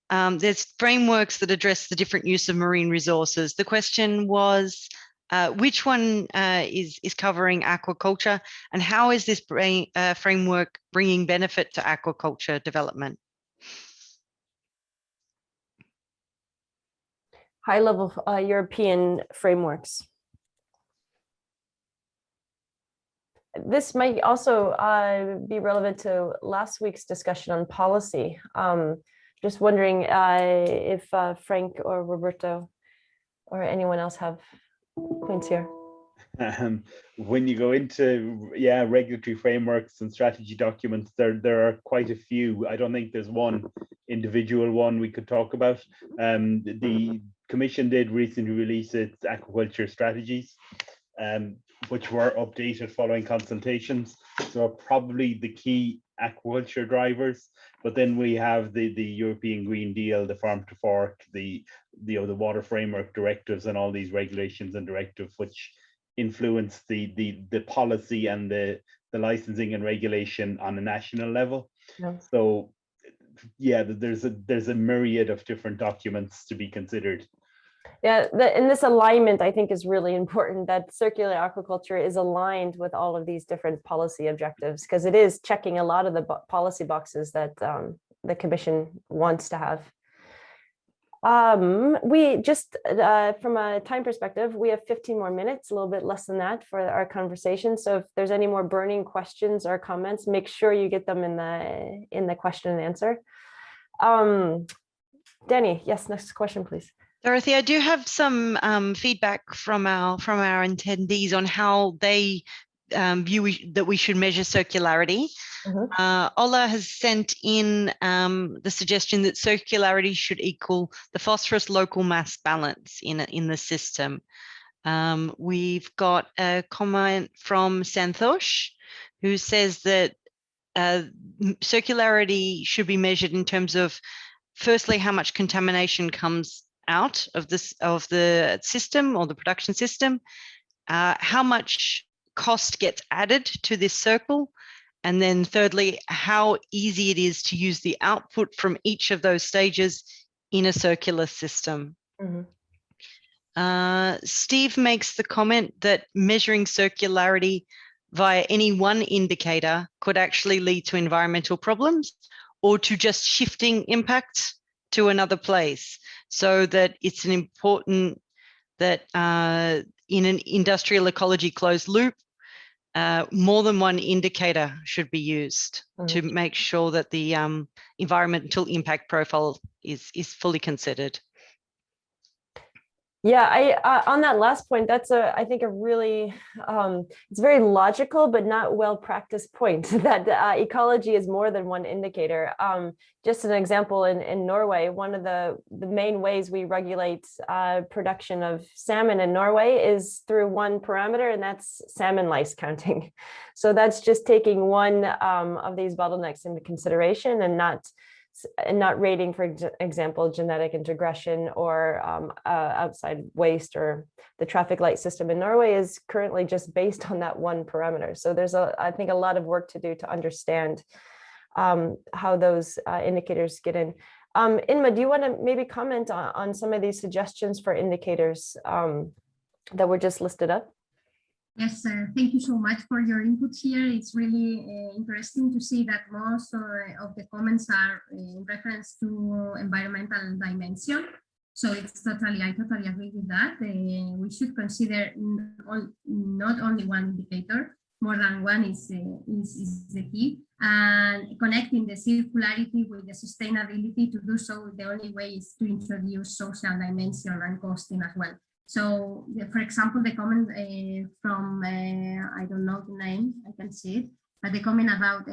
there's frameworks that address the different use of marine resources. The question was, which one is covering aquaculture, and how is this framework bringing benefit to aquaculture development? High-level European frameworks. This might also be relevant to last week's discussion on policy. Just wondering if Frank or Roberto or anyone else have points here. When you go into regulatory frameworks and strategy documents, there are quite a few. I don't think there's one individual one we could talk about. The Commission did recently release its aquaculture strategies, which were updated following consultations. So probably the key aquaculture drivers. But then we have the European Green Deal, the Farm to Fork, the Water Framework directives, and all these regulations and directives which influence the policy and the licensing and regulation on a national level. Yeah. So yeah, there's a myriad of different documents to be considered. Yeah, and this alignment, I think, is really important, that circular aquaculture is aligned with all of these different policy objectives, because it is checking a lot of the policy boxes that the Commission wants to have. We just, from a time perspective, we have 15 more minutes, a little bit less than that for our conversation. So if there's any more burning questions or comments, make sure you get them in the question and answer. Danny, yes, next question, please. Dorothy, I do have some feedback from our attendees on how they view that we should measure circularity. Ola has sent in the suggestion that circularity should equal the phosphorus local mass balance in the system. We've got a comment from Santosh, who says that circularity should be measured in terms of, firstly, how much contamination comes out of the system or the production system, how much cost gets added to this circle, and then thirdly, how easy it is to use the output from each of those stages in a circular system. Steve makes the comment that measuring circularity via any one indicator could actually lead to environmental problems or to just shifting impacts to another place, so that it's an important that in an industrial ecology closed loop, more than one indicator should be used to make sure that the environmental impact profile is fully considered. Yeah, on that last point, that's I think a really, it's very logical, but not well practiced point that ecology is more than one indicator. Just an example, in Norway, one of the main ways we regulate production of salmon in Norway is through one parameter, and that's salmon lice counting. So that's just taking one of these bottlenecks into consideration and not rating, for example, genetic integration or outside waste, or the traffic light system in Norway is currently just based on that one parameter. So there's I think a lot of work to do to understand how those indicators get in. Inma, do you want to maybe comment on some of these suggestions for indicators that were just listed up? Yes, thank you so much for your input here. It's really interesting to see that most of the comments are in reference to environmental dimension. So I totally agree with that. We should consider not only one indicator, more than one is the key. And connecting the circularity with the sustainability, to do so, the only way is to introduce social dimension and costing as well. So, for example, the comment from, I don't know the name, I can see it, but the comment about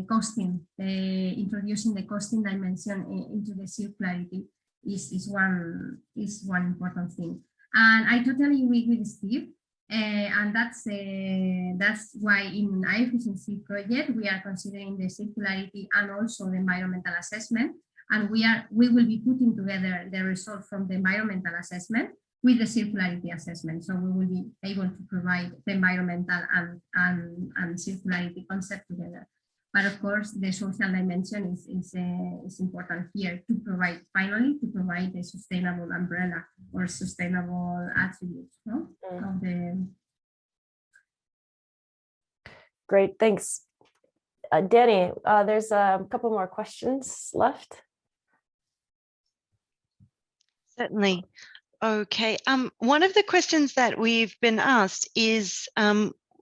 costing, introducing the costing dimension into the circularity is one important thing. And I totally agree with Steve, and that's why in our efficiency project we are considering the circularity and also the environmental assessment, and we will be putting together the result from the environmental assessment with the circularity assessment. So we will be able to provide the environmental and circularity concept together. But of course, the social dimension is important here to provide, finally, to provide the sustainable umbrella or sustainable attributes. No? Of the... Great, thanks. Danny, there's a couple more questions left. Certainly. Okay, one of the questions that we've been asked is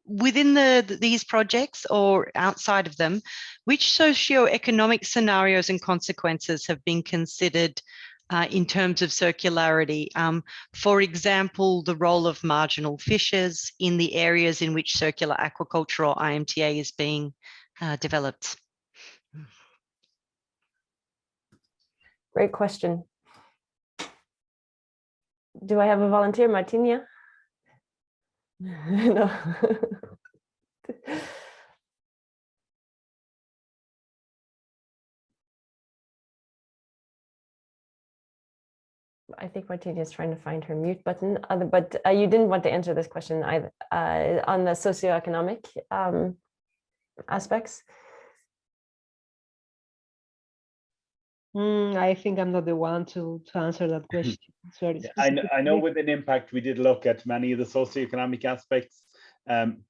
within these projects or outside of them, which socio-economic scenarios and consequences have been considered in terms of circularity. For example, the role of marginal fishes in the areas in which circular aquaculture or IMTA is being developed. Great question. Do I have a volunteer, Martiña? No. I think Martiña is trying to find her mute button, but you didn't want to answer this question either, on the socioeconomic aspects. I think I'm not the one to answer that question. Sorry. I know with an impact, we did look at many of the socioeconomic aspects,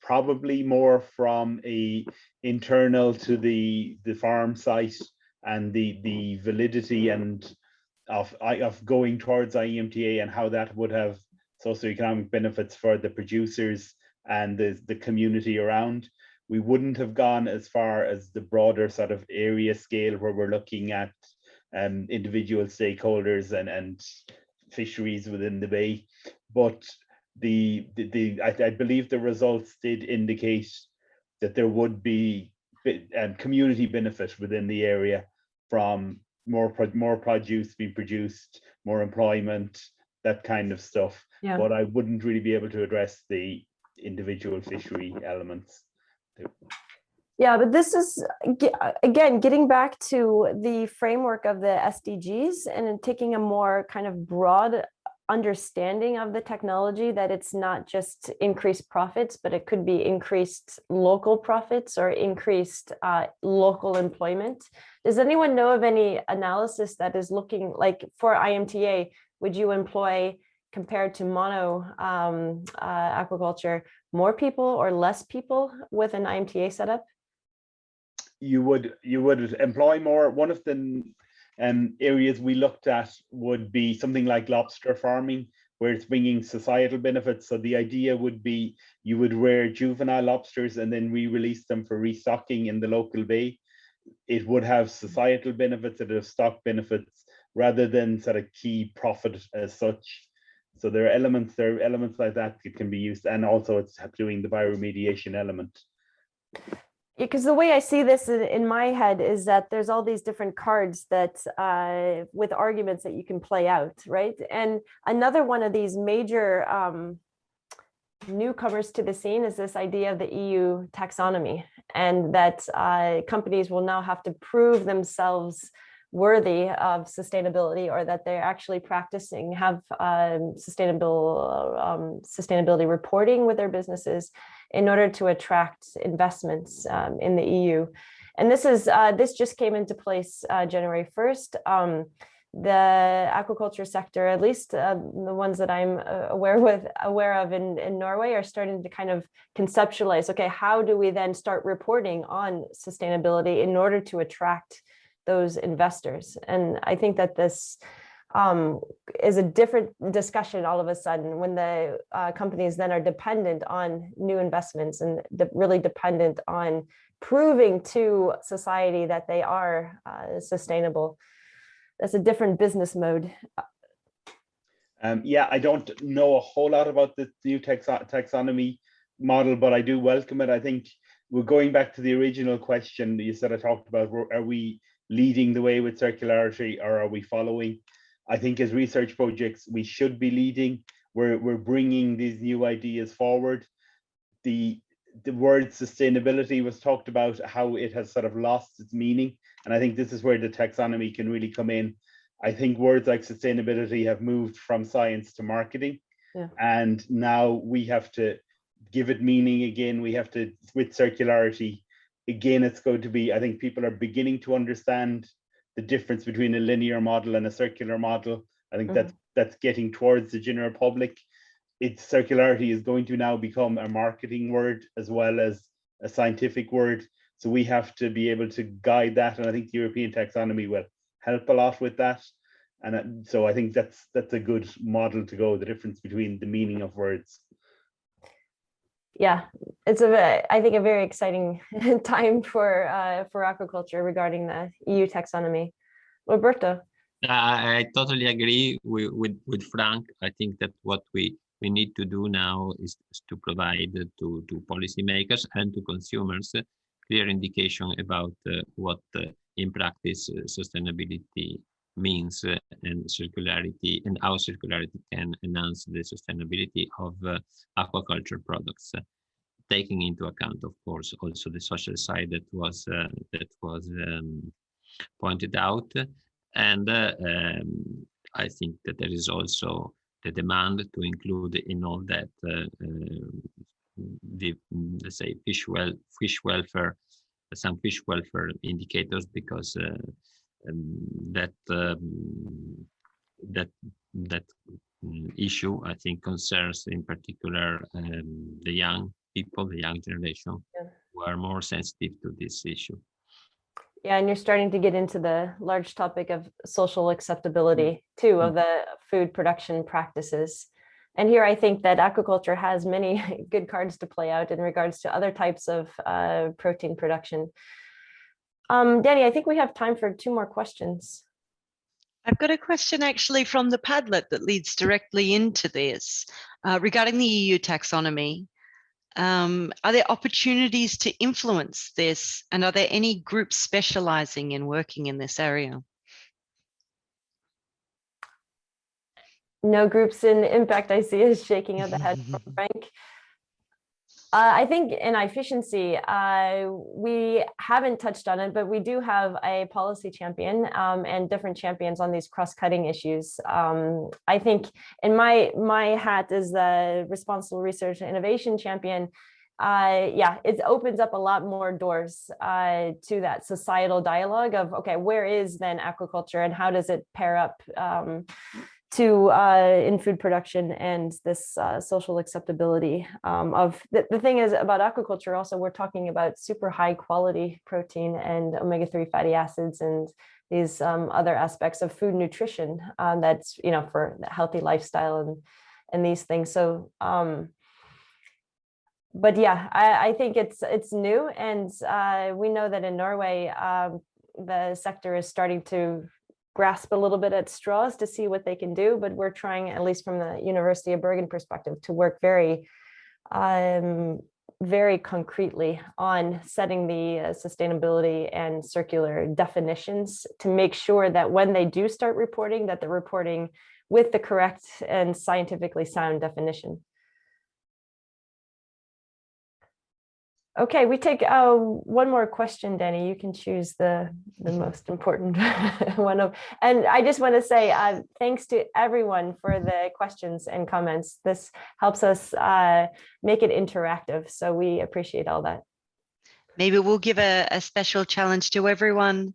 probably more from a internal to the farm site and the validity and of going towards IMTA and how that would have socioeconomic benefits for the producers and the community around. We wouldn't have gone as far as the broader sort of area scale where we're looking at individual stakeholders and fisheries within the bay, but I believe the results did indicate that there would be community benefit within the area from more produce being produced, more employment, that kind of stuff. Yeah. But I wouldn't really be able to address the individual fishery elements. Yeah, but this is, again, getting back to the framework of the SDGs and taking a more kind of broad understanding of the technology, that it's not just increased profits, but it could be increased local profits or increased local employment. Does anyone know of any analysis that is looking like for IMTA, would you employ, compared to mono aquaculture, more people or less people with an IMTA setup? You would employ more. One of the areas we looked at would be something like lobster farming, where it's bringing societal benefits. So the idea would be you would rear juvenile lobsters and then re-release them for restocking in the local bay. It would have societal benefits, it would have stock benefits, rather than sort of key profit as such. So there are elements like that can be used, and also it's doing the bioremediation element. Because the way I see this in my head is that there's all these different cards that with arguments that you can play out, right? And another one of these major newcomers to the scene is this idea of the EU taxonomy, and that companies will now have to prove themselves worthy of sustainability, or that they're actually practicing, have sustainability reporting with their businesses in order to attract investments in the EU. And this just came into place January 1st. The aquaculture sector, at least the ones that I'm aware of in Norway, are starting to kind of conceptualize, okay, how do we then start reporting on sustainability in order to attract those investors? And I think that this is a different discussion all of a sudden when the companies then are dependent on new investments and really dependent on proving to society that they are sustainable. That's a different business mode. Yeah, I don't know a whole lot about the new taxonomy model, but I do welcome it. I think we're going back to the original question that you said I talked about. Are we leading the way with circularity, or are we following? I think as research projects, we should be leading. We're bringing these new ideas forward. The word sustainability was talked about, how it has sort of lost its meaning. And I think this is where the taxonomy can really come in. I think words like sustainability have moved from science to marketing. Yeah. And now we have to give it meaning again. We have to, with circularity, again, it's going to be, I think people are beginning to understand the difference between a linear model and a circular model. I think that's getting towards the general public. Circularity is going to now become a marketing word as well as a scientific word. So we have to be able to guide that. And I think the European taxonomy will help a lot with that. And so I think that's a good model to go, the difference between the meaning of words. Yeah, it's I think a very exciting time for aquaculture regarding the EU taxonomy. Roberto. I totally agree with Frank. I think that what we need to do now is to provide to policymakers and to consumers clear indication about what in practice sustainability means and circularity, and how circularity can enhance the sustainability of aquaculture products, taking into account, of course, also the social side that was pointed out. And I think that there is also the demand to include in all that the, let's say, fish welfare, some fish welfare indicators, because that issue, I think, concerns in particular the young people, the young generation, who are more sensitive to this issue. Yeah, and you're starting to get into the large topic of social acceptability too, of the food production practices. And here I think that aquaculture has many good cards to play out in regards to other types of protein production. Danny, I think we have time for 2 more questions. I've got a question actually from the Padlet that leads directly into this regarding the EU taxonomy. Are there opportunities to influence this, and are there any groups specializing in working in this area? No groups in impact, I see, is shaking of the head from Frank. I think in efficiency, we haven't touched on it, but we do have a policy champion and different champions on these cross-cutting issues. I think in my hat as the responsible research and innovation champion, yeah, it opens up a lot more doors to that societal dialogue of, okay, where is then aquaculture and how does it pair up to in food production and this social acceptability of the thing is about aquaculture. Also, we're talking about super high quality protein and omega-3 fatty acids and these other aspects of food nutrition that's, you know, for a healthy lifestyle and these things. So but yeah, I think it's new, and we know that in Norway the sector is starting to grasp a little bit at straws to see what they can do, but we're trying, at least from the University of Bergen perspective, to work very very concretely on setting the sustainability and circular definitions to make sure that when they do start reporting, that they're reporting with the correct and scientifically sound definition. Okay, we take one more question, Danny. You can choose the most important one. And I just want to say thanks to everyone for the questions and comments. This helps us make it interactive, so we appreciate all that. Maybe we'll give a special challenge to everyone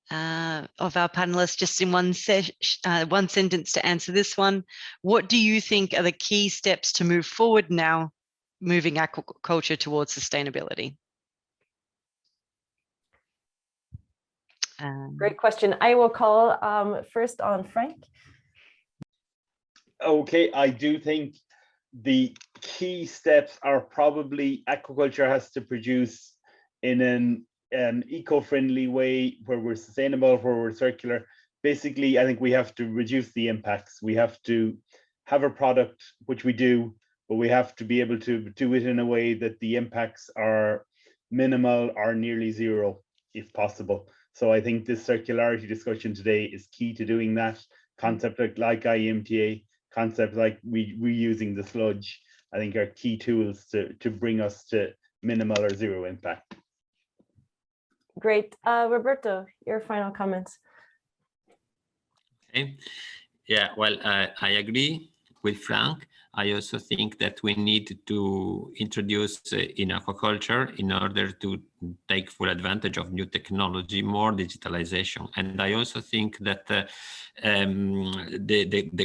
of our panelists, just in one sentence to answer this one. What do you think are the key steps to move forward now, moving aquaculture towards sustainability? Great question. I will call first on Frank. Okay, I do think the key steps are probably aquaculture has to produce in an eco-friendly way, where we're sustainable, where we're circular. Basically, I think we have to reduce the impacts. We have to have a product, which we do, but we have to be able to do it in a way that the impacts are minimal or nearly zero, if possible. So I think this circularity discussion today is key to doing that. Concept like IMTA, concepts like reusing the sludge, I think are key tools to bring us to minimal or zero impact. Great. Roberto, your final comments. Okay. Yeah, well, I agree with Frank. I also think that we need to introduce in aquaculture, in order to take full advantage of new technology, more digitalization. And I also think that the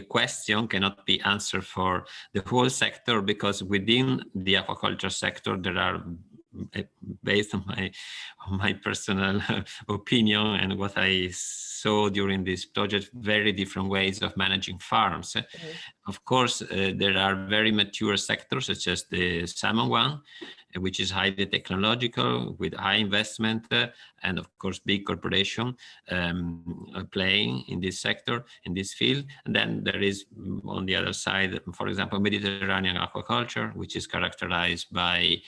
question cannot be answered for the whole sector, because within the aquaculture sector, there are based on my personal opinion and what I saw during this project, very different ways of managing farms. Of course, there are very mature sectors, such as the salmon one, which is highly technological with high investment, and of course big corporation playing in this sector, in this field. And then there is on the other side, for example, Mediterranean aquaculture, which is characterized by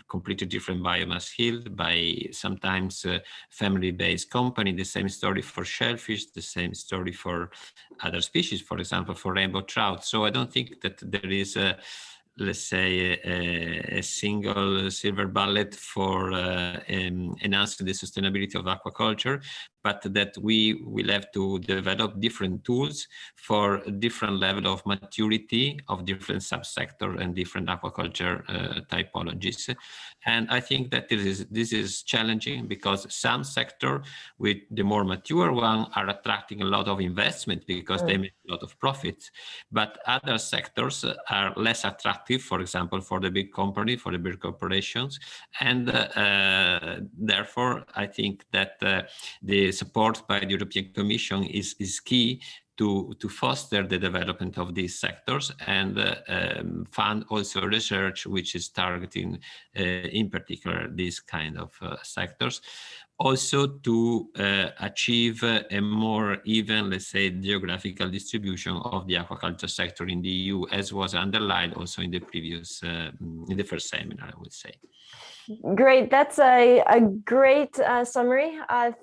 completely different biomass yield, by sometimes family-based company. The same story for shellfish, the same story for other species, for example, for rainbow trout. So I don't think that there is a, let's say, a single silver bullet for enhancing the sustainability of aquaculture, but that we will have to develop different tools for different level of maturity of different subsector and different aquaculture typologies. And I think that this is challenging because some sector with the more mature one are attracting a lot of investment because they make a lot of profits, but other sectors are less attractive, for example, for the big company, for the big corporations. And therefore, I think that the support by the European Commission is key to foster the development of these sectors and fund also research which is targeting in particular these kind of sectors. Also to achieve a more even, let's say, geographical distribution of the aquaculture sector in the EU, as was underlined also in the previous, in the first seminar, I would say. Great, that's a great summary.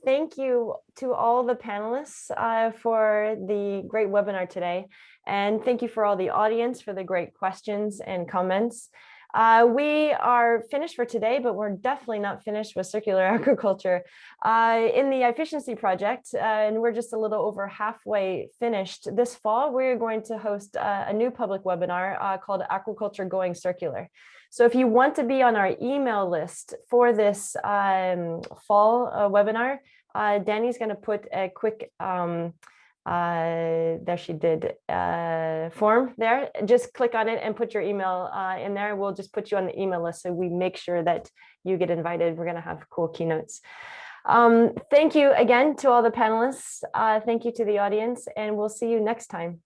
Thank you to all the panelists for the great webinar today. And thank you for all the audience for the great questions and comments. We are finished for today, but we're definitely not finished with circular aquaculture. In the efficiency project, and we're just a little over halfway finished, this fall, we're going to host a new public webinar called Aquaculture Going Circular. So if you want to be on our email list for this fall webinar, Danny's going to put a quick there she did form there. Just click on it and put your email in there. We'll just put you on the email list so we make sure that you get invited. We're going to have cool keynotes. Thank you again to all the panelists. Thank you to the audience, and we'll see you next time.